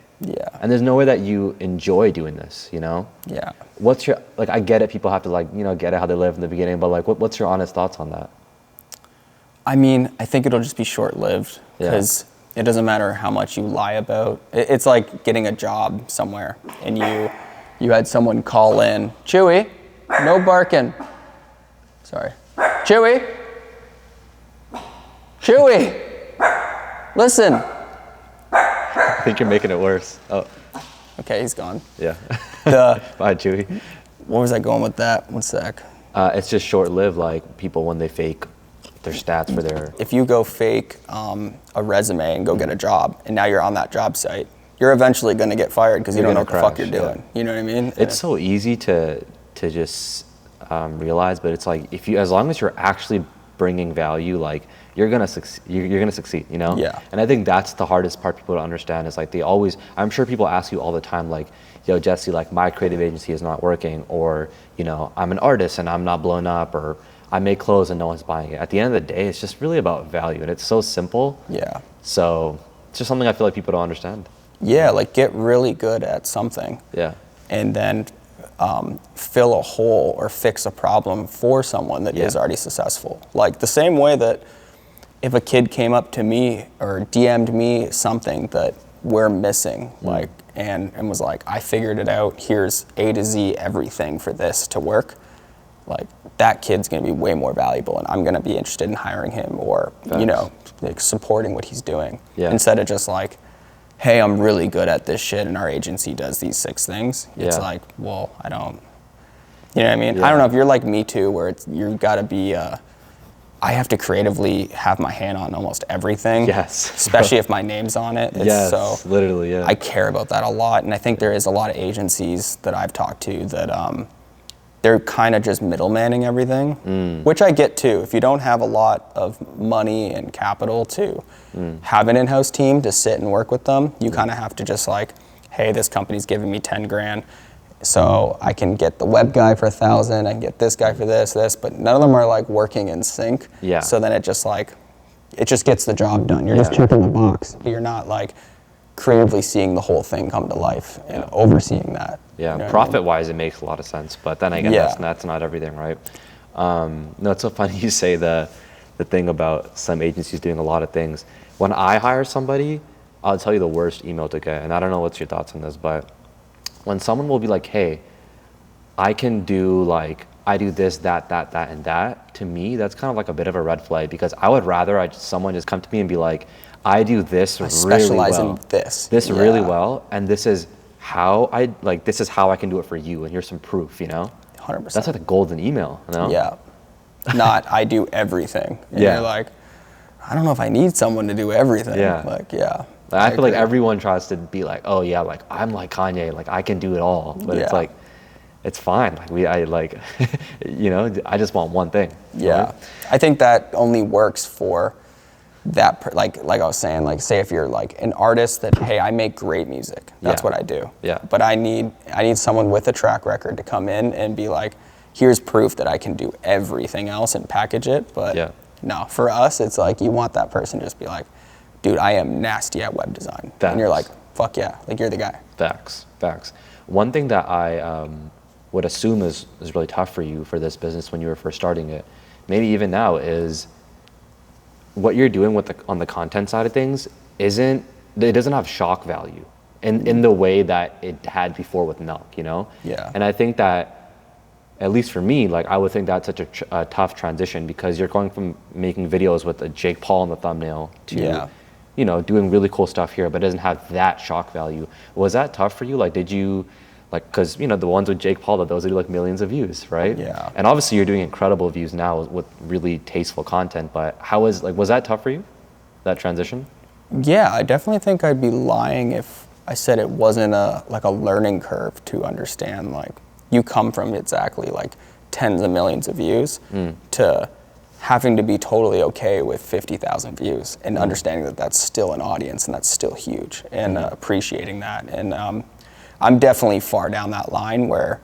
And there's no way that you enjoy doing this, you know? What's your, like, I get it, people have to like, you know, get it how they live in the beginning, but like, what's your honest thoughts on that? I mean, I think it'll just be short-lived Yeah. because it doesn't matter how much you lie about. It's like getting a job somewhere and you had someone call in, Chewy, no barking. Sorry. Chewy, listen. I think you're making it worse. Oh, Okay, he's gone. yeah. The, Bye, Chewy. what was I going with that? One sec. It's just short-lived, like people when they fake their stats for their. If you go fake a resume and go get a job, and now you're on that job site, you're eventually going to get fired because you You're don't know what gonna the fuck crash, you're doing. You know what I mean? It's so easy to just realize, but it's like if you, as long as you're actually bringing value, like you're gonna succeed. You're gonna succeed, you know. Yeah. And I think that's the hardest part people to understand is like they always. I'm sure people ask you all the time, like, "Yo, Jesse, like my creative agency is not working," or you know, "I'm an artist and I'm not blown up," or "I make clothes and no one's buying it." At the end of the day, it's just really about value, and it's so simple. Yeah. So it's just something I feel like people don't understand. Yeah, like get really good at something Yeah. and then fill a hole or fix a problem for someone that Yeah. is already successful. Like the same way that if a kid came up to me or DM'd me something that we're missing, like, and was like, I figured it out, here's A to Z everything for this to work, like that kid's gonna be way more valuable and I'm gonna be interested in hiring him or, you know, like supporting what he's doing. Yeah. Instead of just like, hey, I'm really good at this shit and our agency does these 6 things. It's Yeah. like, well, I don't, you know what I mean? Yeah. I don't know if you're like me too, where it's, you've gotta be, I have to creatively have my hand on almost everything. Yes. Especially if my name's on it. It's Yes. so, Literally. Yeah. I care about that a lot. And I think there is a lot of agencies that I've talked to that they're kind of just middlemaning everything, which I get too. If you don't have a lot of money and capital to have an in-house team to sit and work with them, you kind of have to just like, hey, this company's giving me 10 grand. So I can get the web guy for 1,000, I can get this guy for this, but none of them are like working in sync. Yeah. So then it just gets the job done. You're just Yeah. checking the box. You're not like creatively seeing the whole thing come to life and overseeing that. Yeah, You know what I mean? profit-wise, it makes a lot of sense. But then again, Yeah. that's not everything, right? No, it's so funny you say the thing about some agencies doing a lot of things. When I hire somebody, I'll tell you the worst email to get, and I don't know what's your thoughts on this, but when someone will be like, hey, I can do like, I do this, that, and that, to me, that's kind of like a bit of a red flag because I would rather someone just come to me and be like, I do this really specialize well. in this. This really Yeah. well, and this is how I can do it for you, and here's some proof, you know? 100%. That's like a golden email, you know? Yeah. Not, I do everything. And Yeah. You're like, I don't know if I need someone to do everything. Yeah. Like, yeah. I feel like agree. everyone tries to be like, oh yeah, like I'm like Kanye, like I can do it all, but it's Yeah. like, it's fine. Like you know, I just want one thing. Yeah. right? I think that only works for that, like I was saying, like say if you're like an artist that, hey, I make great music. That's Yeah. what I do. Yeah. But I need someone with a track record to come in and be like, here's proof that I can do everything else and package it. But Yeah. no, for us, it's like you want that person to just be like, dude, I am nasty at web design. And you're like, Facts. fuck yeah, like you're the guy. Facts. One thing that I would assume is really tough for you for this business when you were first starting it, maybe even now, is what you're doing with on the content side of things it doesn't have shock value in the way that it had before with Nelk, you know? Yeah. And I think that, at least for me, like I would think that's such a tough transition because you're going from making videos with a Jake Paul in the thumbnail to Yeah. you know, doing really cool stuff here, but it doesn't have that shock value. Was that tough for you? Like, did you, like, because, you know, the ones with Jake Paul, those do like millions of views, right? Yeah. And obviously you're doing incredible views now with really tasteful content, but was that tough for you, that transition? Yeah, I definitely think I'd be lying if I said it wasn't a learning curve to understand, like, you come from exactly like tens of millions of views to having to be totally okay with 50,000 views and understanding that that's still an audience and that's still huge and appreciating that. And I'm definitely far down that line where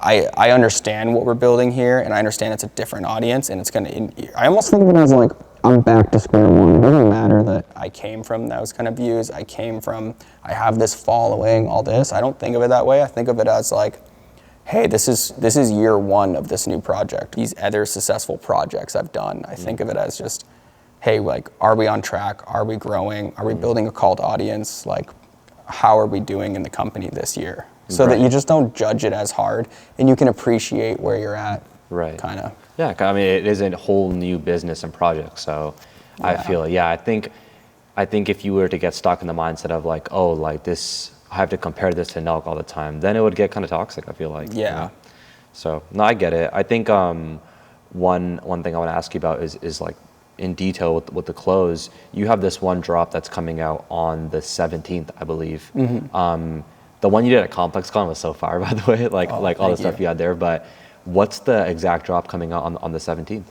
I understand what we're building here and I understand it's a different audience and it's I almost think of it as like, I'm back to square one. It doesn't matter that I came from those kind of views. I have this following, all this. I don't think of it that way. I think of it as like, hey, this is year one of this new project. These other successful projects I've done, I think of it as just, hey, like, are we on track? Are we growing? Are we building a cult audience? Like, how are we doing in the company this year? So that you just don't judge it as hard and you can appreciate where you're at. Right. Kind of. Yeah, I mean, it is a whole new business and project. So I feel, I think if you were to get stuck in the mindset of like, oh, like this, I have to compare this to Nelk all the time, then it would get kind of toxic, I feel like. Yeah. You know? So, no, I get it. I think one thing I want to ask you about is like in detail with the clothes. You have this one drop that's coming out on the 17th, I believe. The one you did at ComplexCon was so fire, by the way, like all the stuff you had there. But what's the exact drop coming out on the 17th?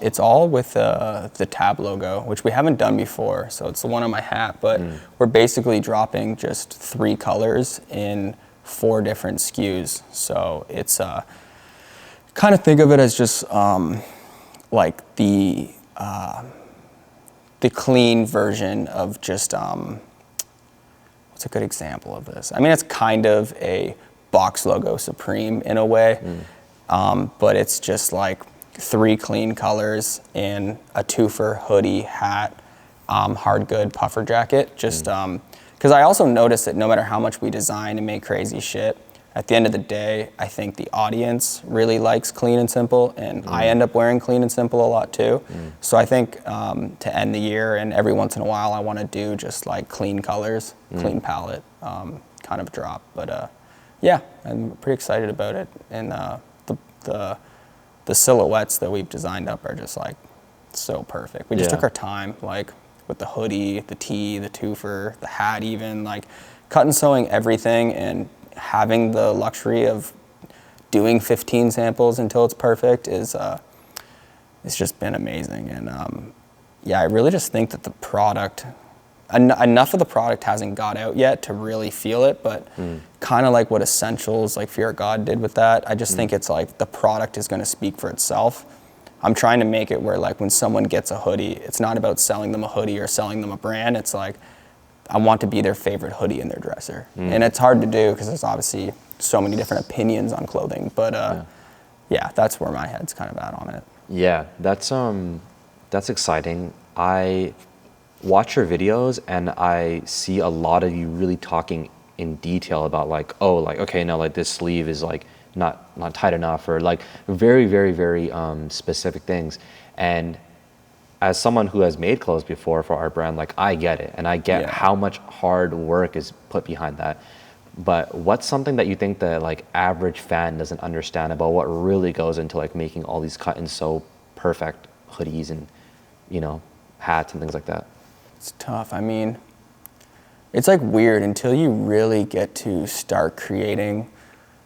It's all with the tab logo, which we haven't done before. So it's the one on my hat, but we're basically dropping just 3 colors in 4 different SKUs. So it's kind of think of it as just like the clean version of just what's a good example of this? I mean, it's kind of a box logo Supreme in a way, but it's just like 3 clean colors in a twofer, hoodie, hat, hard good puffer jacket. Just because I also noticed that no matter how much we design and make crazy shit, at the end of the day, I think the audience really likes clean and simple, and I end up wearing clean and simple a lot too. So I think to end the year and every once in a while, I want to do just like clean colors, clean palette kind of drop. But yeah, I'm pretty excited about it. And the silhouettes that we've designed up are just like so perfect. We just took our time, like with the hoodie, the tee, the twofer, the hat, even like cut and sewing everything and having the luxury of doing 15 samples until it's perfect is it's just been amazing. And yeah, I really just think that the product, enough of the product hasn't got out yet to really feel it, but kind of like what Essentials, like Fear of God did with that. I just think it's like the product is going to speak for itself. I'm trying to make it where like when someone gets a hoodie, it's not about selling them a hoodie or selling them a brand. It's like, I want to be their favorite hoodie in their dresser. And it's hard to do because there's obviously so many different opinions on clothing, but yeah, that's where my head's kind of at on it. Yeah, that's exciting. I watch your videos and I see a lot of you really talking in detail about like, oh, like, okay, no, like this sleeve is like not tight enough, or like very, very, very specific things. And as someone who has made clothes before for our brand, like I get it, and I get how much hard work is put behind that. But what's something that you think the like average fan doesn't understand about what really goes into like making all these cut and sew perfect hoodies and, you know, hats and things like that? It's tough. I mean, it's like weird until you really get to start creating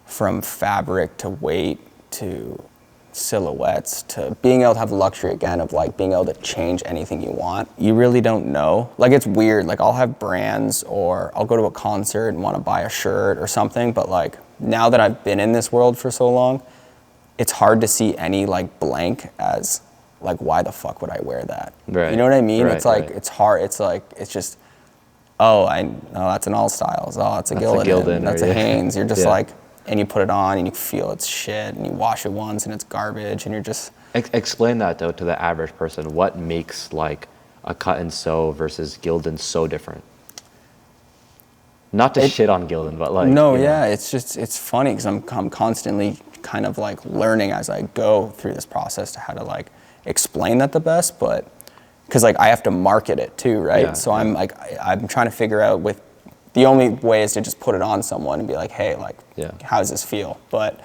from fabric to weight to silhouettes to being able to have the luxury again of like being able to change anything you want. You really don't know. Like it's weird. Like I'll have brands or I'll go to a concert and want to buy a shirt or something, but like now that I've been in this world for so long, it's hard to see any like blank as like, why the fuck would I wear that? Right. You know what I mean? Right, it's like, it's hard. It's like, it's just, oh, that's an All Styles. Oh, that's a Gildan. That's a Hanes. You're just like, and you put it on and you feel it's shit and you wash it once and it's garbage and you're just... Explain that though to the average person. What makes like a cut and sew versus Gildan so different? Not to shit on Gildan, but like... No, it's just, it's funny because I'm constantly kind of like learning as I go through this process to how to like explain that the best, but because like I have to market it too, right? So I'm like, I'm trying to figure out with, the only way is to just put it on someone and be like, hey, like, how does this feel? But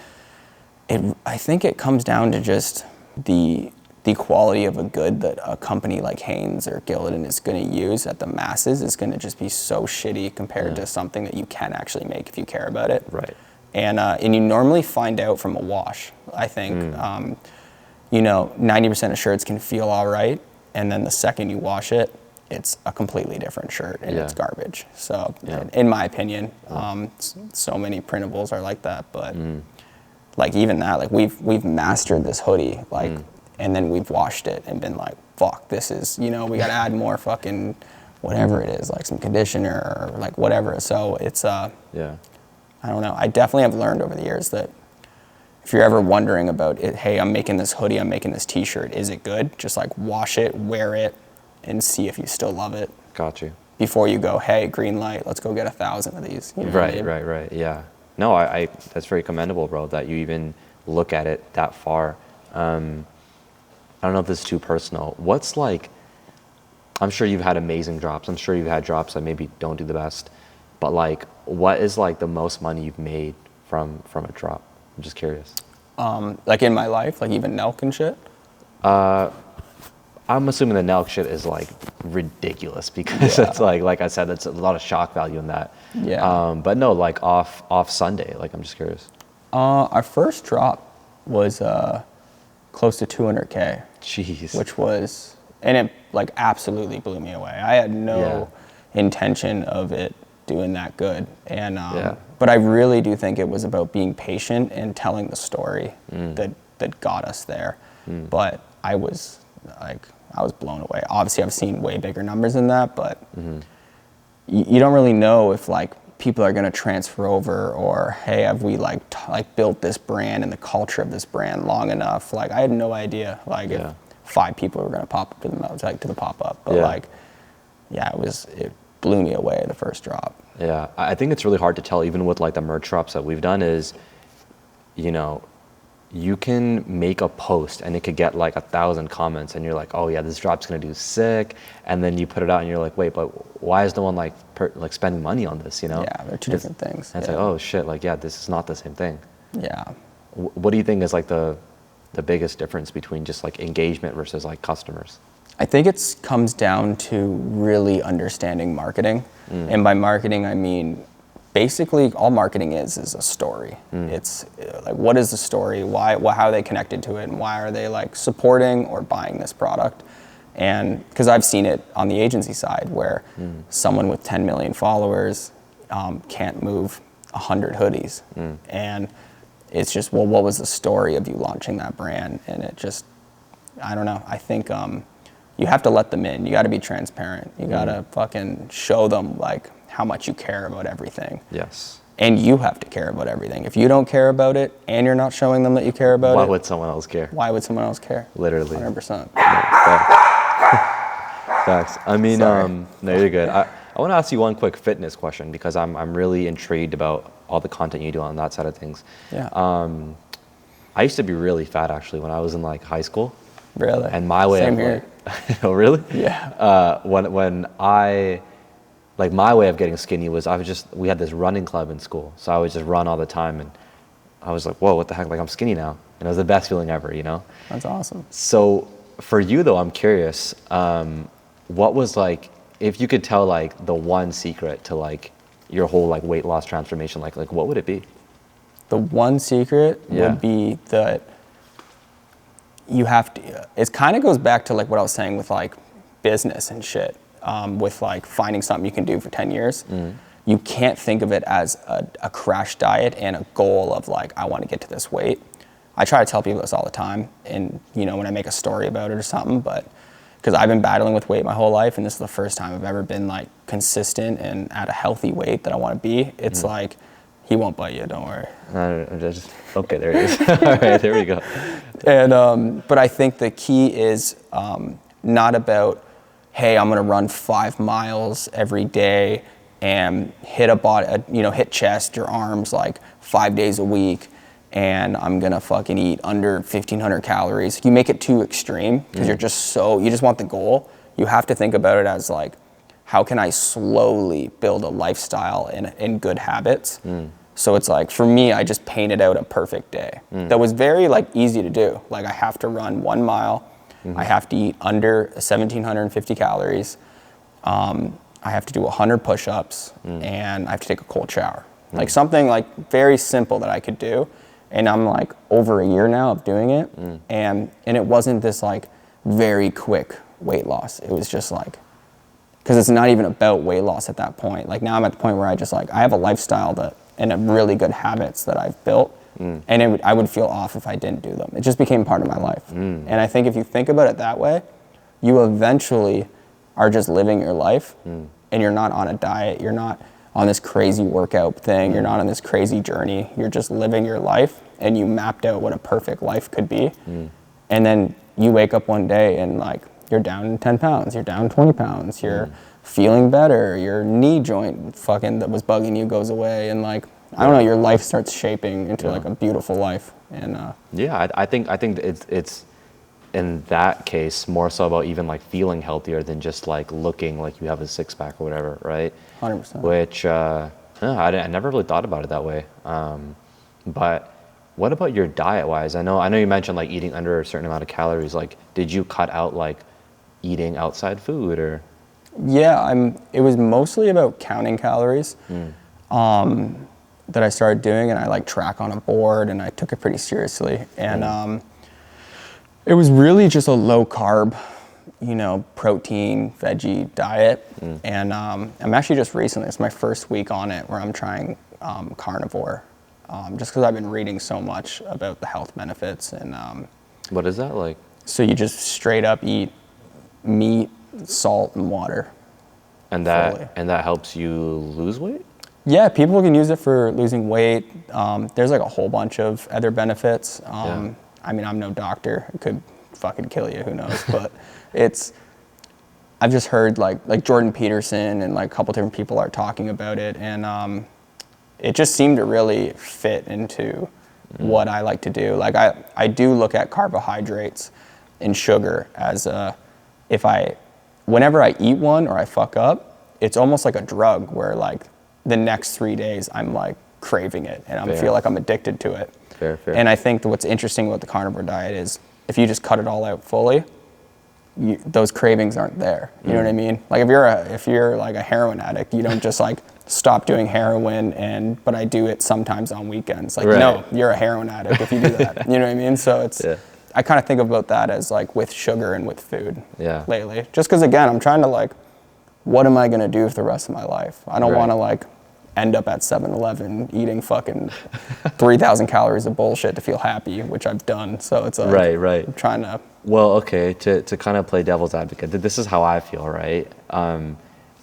I think it comes down to just the quality of a good that a company like Hanes or Gildan is going to use at the masses is going to just be so shitty compared to something that you can actually make if you care about it. Right. And you normally find out from a wash, I think. You know, 90% of shirts can feel all right, and then the second you wash it, it's a completely different shirt and it's garbage. So in my opinion, so many printables are like that, but like even that, like we've mastered this hoodie, like, and then we've washed it and been like, fuck, this is, you know, we got to add more fucking whatever it is, like some conditioner or like whatever. So it's, I don't know. I definitely have learned over the years that if you're ever wondering about it, hey, I'm making this hoodie, I'm making this t-shirt, is it good? Just like wash it, wear it, and see if you still love it. Got you. Before you go, hey, green light, let's go get 1,000 of these. You know what I mean? Right. Yeah. No, I that's very commendable, bro, that you even look at it that far. I don't know if this is too personal. What's like, I'm sure you've had amazing drops. I'm sure you've had drops that maybe don't do the best. But like, what is like the most money you've made from a drop? I'm just curious. Like in my life, like even Nelk and shit? I'm assuming the Nelk shit is like ridiculous because it's like I said, it's a lot of shock value in that. Yeah. But no, like off Sunday, like I'm just curious. Our first drop was close to 200K. Jeez. Which was, and it like absolutely blew me away. I had no intention of it doing that good. And but I really do think it was about being patient and telling the story that got us there. But I was blown away. Obviously I've seen way bigger numbers than that, but you don't really know if like people are going to transfer over, or hey, have we like built this brand and the culture of this brand long enough? Like I had no idea like if 5 people were going to pop up to the pop-up, but it blew me away the first drop. Yeah, I think it's really hard to tell, even with like the merch drops that we've done, is, you know, you can make a post and it could get like 1,000 comments and you're like, oh yeah, this drop's gonna do sick, and then you put it out and you're like, wait, but why is no one like spending money on this, you know? Yeah, they're two different things. And it's like, oh shit, like yeah, this is not the same thing. Yeah. What do you think is like the biggest difference between just like engagement versus like customers? I think it comes down to really understanding marketing. And by marketing, I mean, basically all marketing is a story. It's like, what is the story? Why, how are they connected to it? And why are they like supporting or buying this product? And because I've seen it on the agency side where someone with 10 million followers can't move 100 hoodies. And it's just, well, what was the story of you launching that brand? And it just, I don't know. I think you have to let them in. You got to be transparent. You got to fucking show them like how much you care about everything. Yes. And you have to care about everything. If you don't care about it and you're not showing them that you care about it. Why would someone else care? Why would someone else care? Literally. 100%. Facts. I mean, Sorry. no, you're good. I want to ask you one quick fitness question because I'm really intrigued about all the content you do on that side of things. Yeah. I used to be really fat actually when I was in like high school. Really? And my way Same of here. oh really? Yeah. When I like my way of getting skinny was we had this running club in school, so I would just run all the time, and I was like, whoa, what the heck? Like I'm skinny now, and it was the best feeling ever, you know? That's awesome. So for you though, I'm curious, what was like, if you could tell like the one secret to like your whole like weight loss transformation, like what would it be? The one secret would be that you have to, it kind of goes back to like what I was saying with like business and shit, with like finding something you can do for 10 years. You can't think of it as a crash diet and a goal of like, I want to get to this weight. I try to tell people this all the time, and you know, when I make a story about it or something, but because I've been battling with weight my whole life, and this is the first time I've ever been like consistent and at a healthy weight that I want to be. It's like, he won't bite you, don't worry. Okay, there it is. All right, there we go. And but I think the key is not about, hey, I'm gonna run 5 miles every day and hit hit chest or arms like 5 days a week, and I'm gonna fucking eat under 1,500 calories. You make it too extreme because you just want the goal. You have to think about it as like, how can I slowly build a lifestyle and good habits? So it's like, for me, I just painted out a perfect day. That was very like easy to do. Like I have to run 1 mile. I have to eat under 1,750 calories. I have to do 100 push-ups, and I have to take a cold shower. Like something like very simple that I could do. And I'm like over a year now of doing it. And it wasn't this like very quick weight loss. It was just like, because it's not even about weight loss at that point. Like now I'm at the point where I have a lifestyle and a really good habits that I've built, and I would feel off if I didn't do them. It just became part of my life. And I think if you think about it that way, you eventually are just living your life, and you're not on a diet. You're not on this crazy workout thing. You're not on this crazy journey. You're just living your life, and you mapped out what a perfect life could be. And then you wake up one day and like, you're down 10 pounds, you're down 20 pounds, you're feeling better, your knee joint fucking that was bugging you goes away, and like, I don't know, your life starts shaping into like a beautiful life. And I think it's in that case more so about even like feeling healthier than just like looking like you have a six pack or whatever, right? 100%. Which I never really thought about it that way. But what about your diet wise? I know you mentioned like eating under a certain amount of calories. Like, did you cut out like eating outside food or? Yeah, it was mostly about counting calories that I started doing, and I like track on a board, and I took it pretty seriously. And it was really just a low carb, protein, veggie diet. And I'm actually just recently, it's my first week on it, where I'm trying carnivore, just because I've been reading so much about the health benefits. And what is that like? So you just straight up eat meat, salt, and water. And that helps you lose weight? Yeah, people can use it for losing weight. There's like a whole bunch of other benefits. I mean, I'm no doctor. It could fucking kill you, who knows? But I've just heard like Jordan Peterson and like a couple different people are talking about it, and it just seemed to really fit into what I like to do. Like I do look at carbohydrates and sugar as whenever I eat one or I fuck up, it's almost like a drug where like the next 3 days I'm like craving it and I feel like I'm addicted to it. Fair. And I think that what's interesting about the carnivore diet is if you just cut it all out fully, those cravings aren't there. You know what I mean? Like if you're like a heroin addict, you don't just like stop doing heroin but I do it sometimes on weekends. Like no, you're a heroin addict if you do that. You know what I mean? So it's I kind of think about that as like with sugar and with food lately. Just because again, I'm trying to like, what am I gonna do for the rest of my life? I don't want to like end up at 7-Eleven eating fucking 3,000 calories of bullshit to feel happy, which I've done. So it's like, I'm trying to. Well, okay, to kind of play devil's advocate, this is how I feel, right? I'm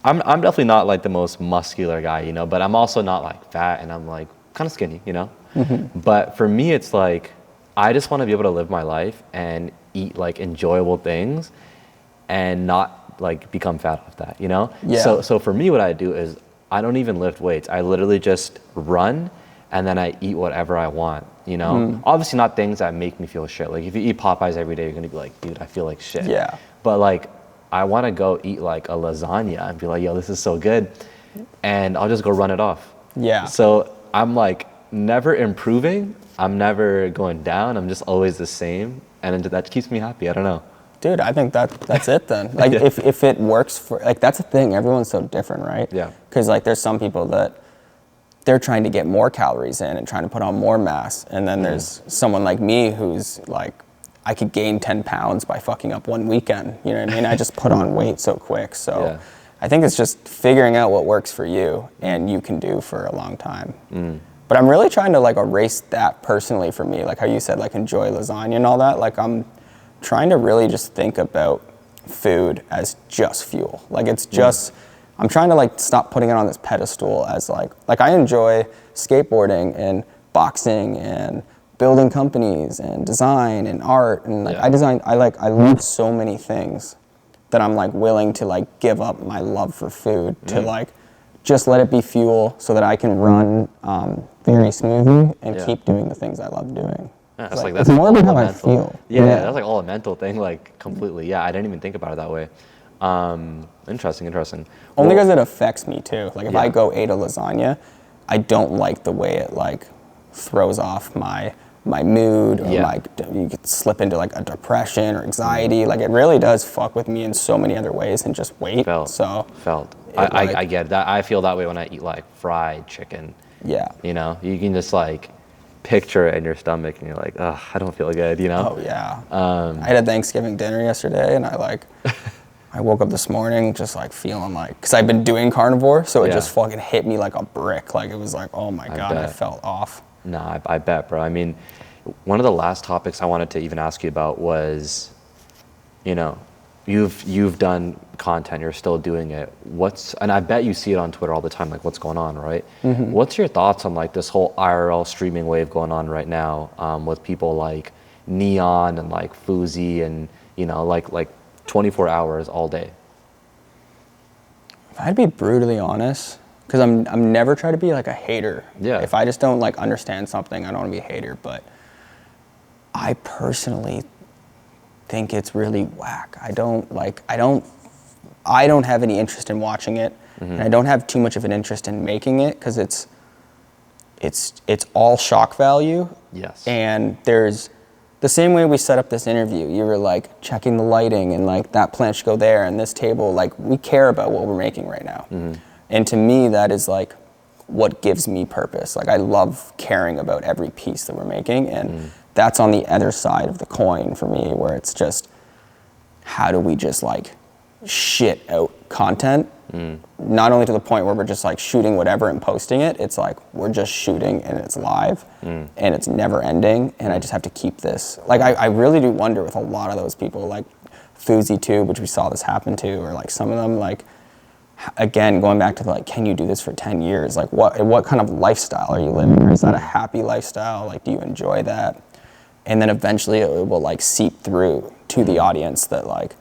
definitely not like the most muscular guy, but I'm also not like fat, and I'm like kind of skinny, But for me, it's like, I just want to be able to live my life and eat like enjoyable things and not like become fat off that, Yeah. So for me, what I do is I don't even lift weights. I literally just run and then I eat whatever I want, Obviously not things that make me feel shit. Like if you eat Popeyes every day, you're going to be like, dude, I feel like shit. Yeah. But like, I want to go eat like a lasagna and be like, yo, this is so good. And I'll just go run it off. Yeah. So I'm like never improving. I'm never going down. I'm just always the same. And that keeps me happy. I don't know. Dude, I think that's it then. Like if it works for, like that's the thing, everyone's so different, right? Yeah. Because like there's some people that they're trying to get more calories in and trying to put on more mass. And then there's someone like me who's like, I could gain 10 pounds by fucking up one weekend. You know what I mean? I just put on weight so quick. So I think it's just figuring out what works for you and you can do for a long time. But I'm really trying to like erase that personally for me. Like how you said, like enjoy lasagna and all that. Like I'm trying to really just think about food as just fuel. Like it's just, I'm trying to like stop putting it on this pedestal as like I enjoy skateboarding and boxing and building companies and design and art and like I love so many things that I'm like willing to like give up my love for food to like just let it be fuel so that I can run very smoothly and keep doing the things I love doing. Yeah, it's more about how I feel. Yeah, that's like all a mental thing, like completely. Yeah, I didn't even think about it that way. Interesting. Only because it affects me too. Like if I go eat a lasagna, I don't like the way it like throws off my mood, or you could slip into like a depression or anxiety. Like it really does fuck with me in so many other ways than just weight. Felt. I get that. I feel that way when I eat like fried chicken. Yeah. You can just like picture it in your stomach and you're like, oh, I don't feel good, Oh yeah. I had a Thanksgiving dinner yesterday and I woke up this morning just like feeling like, because I've been doing carnivore, so it just fucking hit me like a brick. Like it was like, oh my God, I felt off. No, I bet, bro. I mean, one of the last topics I wanted to even ask you about was, you've done content, you're still doing it. And I bet you see it on Twitter all the time, like what's going on, right? What's your thoughts on like this whole IRL streaming wave going on right now, with people like N3on and like Fousey and, you know, like 24 hours all day? If I'd be brutally honest, because I'm never trying to be like a hater. Yeah. If I just don't like understand something, I don't want to be a hater, but I personally think it's really whack. I don't have any interest in watching it, and I don't have too much of an interest in making it because it's all shock value. Yes. And there's the same way we set up this interview. You were like checking the lighting and like that plant should go there and this table. Like we care about what we're making right now, and to me that is like what gives me purpose. Like I love caring about every piece that we're making, and that's on the other side of the coin for me, where it's just, how do we just like shit out content? Not only to the point where we're just like shooting whatever and posting it, it's like we're just shooting and it's live and it's never ending, and I just have to keep this. Like I really do wonder with a lot of those people, like Fousey too, which we saw this happen to, or like some of them, like again, going back to like, can you do this for 10 years? Like what kind of lifestyle are you living? Or is that a happy lifestyle? Like, do you enjoy that? And then eventually it will like seep through to the audience that like,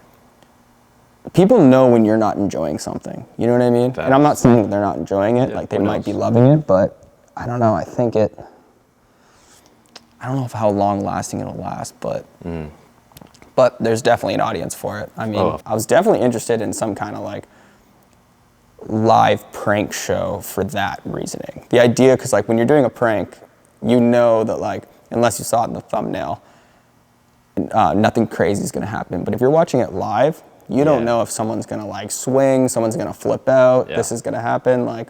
people know when you're not enjoying something, you know what I mean? Facts. And I'm not saying that they're not enjoying it, like they might be loving it, but I don't know, I don't know if how long lasting it'll last, but there's definitely an audience for it. I mean, I was definitely interested in some kind of like live prank show for that reasoning. The idea, because like when you're doing a prank, you know that like, unless you saw it in the thumbnail, nothing crazy is gonna happen. But if you're watching it live, you don't know if someone's gonna like swing, someone's gonna flip out, this is gonna happen. Like,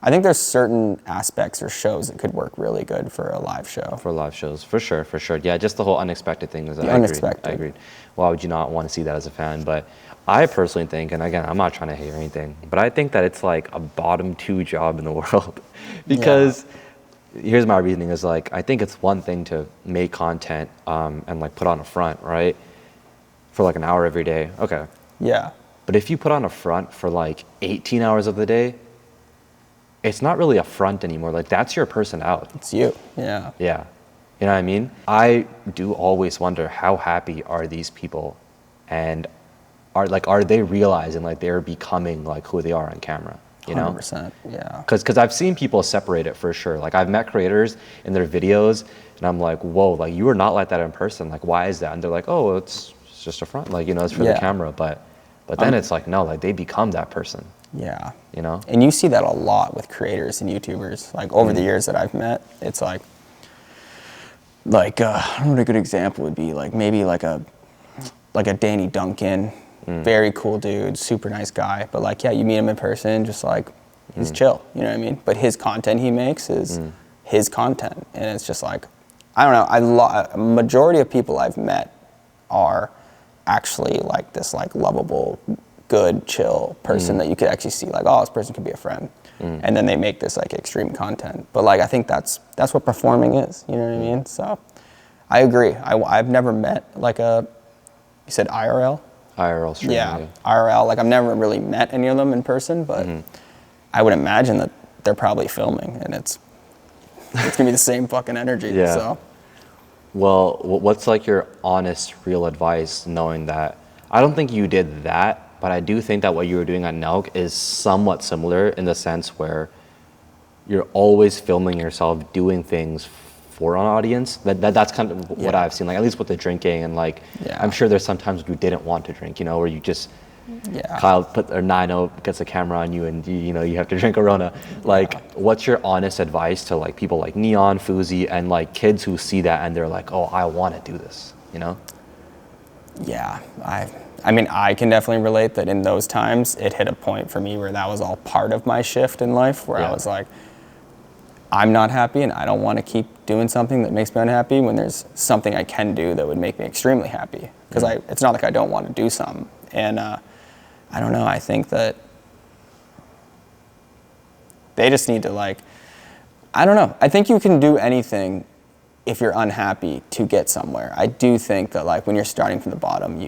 I think there's certain aspects or shows that could work really good for a live show. For live shows, for sure. Yeah, just the whole unexpected thing is Unexpected. I agreed. Why would you not want to see that as a fan? But I personally think, and again, I'm not trying to hate or anything, but I think that it's like a bottom 2 job in the world. Because here's my reasoning is like, I think it's one thing to make content and like put on a front, right? For like an hour every day, okay. Yeah. But if you put on a front for like 18 hours of the day, it's not really a front anymore. Like that's your personality. It's you, yeah. Yeah, you know what I mean? I do always wonder how happy are these people, and are they realizing like they're becoming like who they are on camera, you know? 100%, yeah. Because I've seen people separate it for sure. Like I've met creators in their videos and I'm like, whoa, like you are not like that in person. Like why is that? And they're like, oh, it's just a front, like, you know, it's for the camera. But then it's like, no, like they become that person. Yeah. You know? And you see that a lot with creators and YouTubers. Like over the years that I've met, it's like I don't know what a good example would be. Like maybe like a Danny Duncan, very cool dude, super nice guy. But like, yeah, you meet him in person, just like he's chill, you know what I mean? But his content he makes is his content. And it's just like, I don't know, a majority of people I've met are actually like this like lovable, good, chill person that you could actually see like, oh, this person could be a friend. And then they make this like extreme content. But like, I think that's what performing is, you know what I mean? So I agree. I've never met like you said IRL? IRL streaming. Yeah, IRL. Like I've never really met any of them in person, but I would imagine that they're probably filming and it's gonna be the same fucking energy. Yeah. So. Well, what's like your honest, real advice, knowing that I don't think you did that, but I do think that what you were doing at Nelk is somewhat similar in the sense where you're always filming yourself doing things for an audience. That's kind of what I've seen, like at least with the drinking and like, I'm sure there's sometimes you didn't want to drink, you know, where you just, Kyle or 9-0 gets a camera on you and you know, you have to drink a Rona. Like, what's your honest advice to like people like N3on, Fousey, and like kids who see that and they're like, oh, I want to do this, you know? Yeah, I mean, I can definitely relate that in those times, it hit a point for me where that was all part of my shift in life, where I was like, I'm not happy and I don't want to keep doing something that makes me unhappy when there's something I can do that would make me extremely happy. Because it's not like I don't want to do something. And I don't know, I think that they just need to like, I don't know. I think you can do anything if you're unhappy to get somewhere. I do think that like when you're starting from the bottom,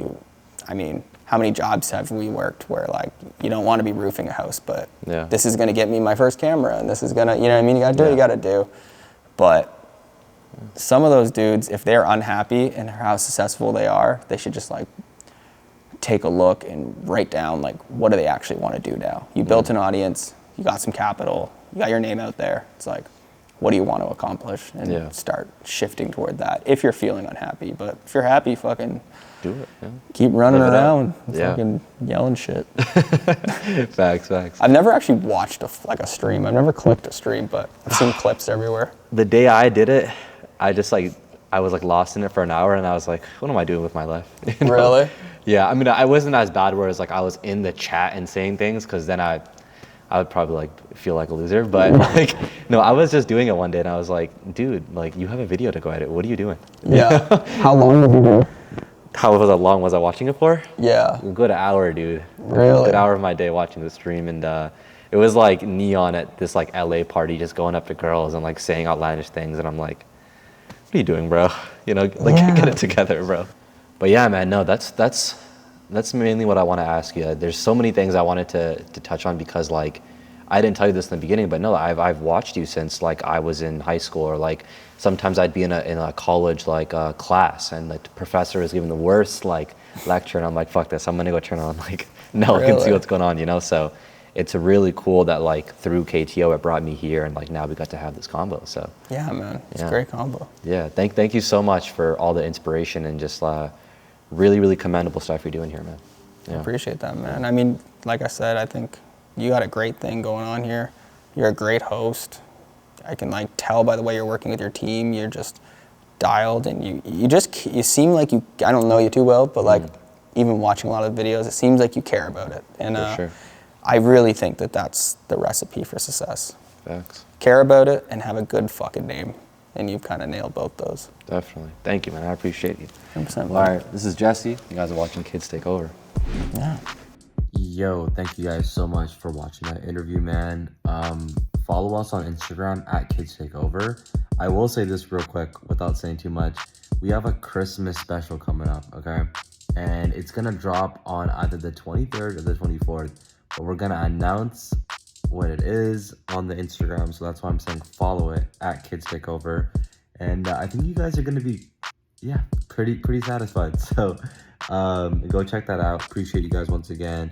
how many jobs have we worked where like you don't want to be roofing a house, but Yeah. this is going to get me my first camera, and this is going to, you know what I mean? You got to do what you got to do. But some of those dudes, if they're unhappy in how successful they are, they should just like take a look and write down like, what do they actually want to do now? You built an audience, you got some capital, you got your name out there. It's like, what do you want to accomplish? And start shifting toward that if you're feeling unhappy. But if you're happy, fucking Do it. Yeah. keep running Live it up. around, Yeah. fucking yelling shit. Facts. I've never actually watched a stream. I've never clicked a stream, but I've seen clips everywhere. The day I did it, I was like lost in it for an hour, and I was like, what am I doing with my life? You know? Really? Yeah, I mean, I wasn't as bad where it's like I was in the chat and saying things, because then I would probably like feel like a loser. But like, no, I was just doing it one day, and I was like, dude, like you have a video to go edit. What are you doing? Yeah. How long did you do? How long was I watching it for? Yeah. A good hour, dude. Really? A good hour of my day watching the stream, and it was like N3on at this like LA party, just going up to girls and like saying outlandish things, and I'm like, what are you doing, bro? You know, like get it together, bro. But yeah, man, no, that's mainly what I want to ask you. There's so many things I wanted to touch on, because like I didn't tell you this in the beginning, but no, I've watched you since like I was in high school, or like sometimes I'd be in a college like class, and the professor is giving the worst like lecture, and I'm like, fuck this, I'm gonna go turn on like Nelk and see what's going on, you know. So it's really cool that like through KTO it brought me here, and like now we got to have this combo. So yeah, man, it's a great combo. Yeah, thank you so much for all the inspiration and just really commendable stuff you're doing here, man. I appreciate that, man. I mean, like I said, I think you got a great thing going on here. You're a great host. I can like tell by the way you're working with your team. You're just dialed, and you seem like you. I don't know you too well, but like even watching a lot of videos, it seems like you care about it. And for sure. I really think that that's the recipe for success. Facts. Care about it and have a good fucking name, and you've kind of nailed both those. Definitely. Thank you, man. I appreciate you. 100%. All right, this is Jesse. You guys are watching Kids Take Over. Yeah. Yo, thank you guys so much for watching that interview, man. Follow us on Instagram at kidstakeover. I will say this real quick without saying too much. We have a Christmas special coming up, okay? And it's gonna drop on either the 23rd or the 24th, but we're gonna announce what it is on the Instagram, so that's why I'm saying follow it at kidstakeover. And I think you guys are gonna be, pretty satisfied. So go check that out. Appreciate you guys once again.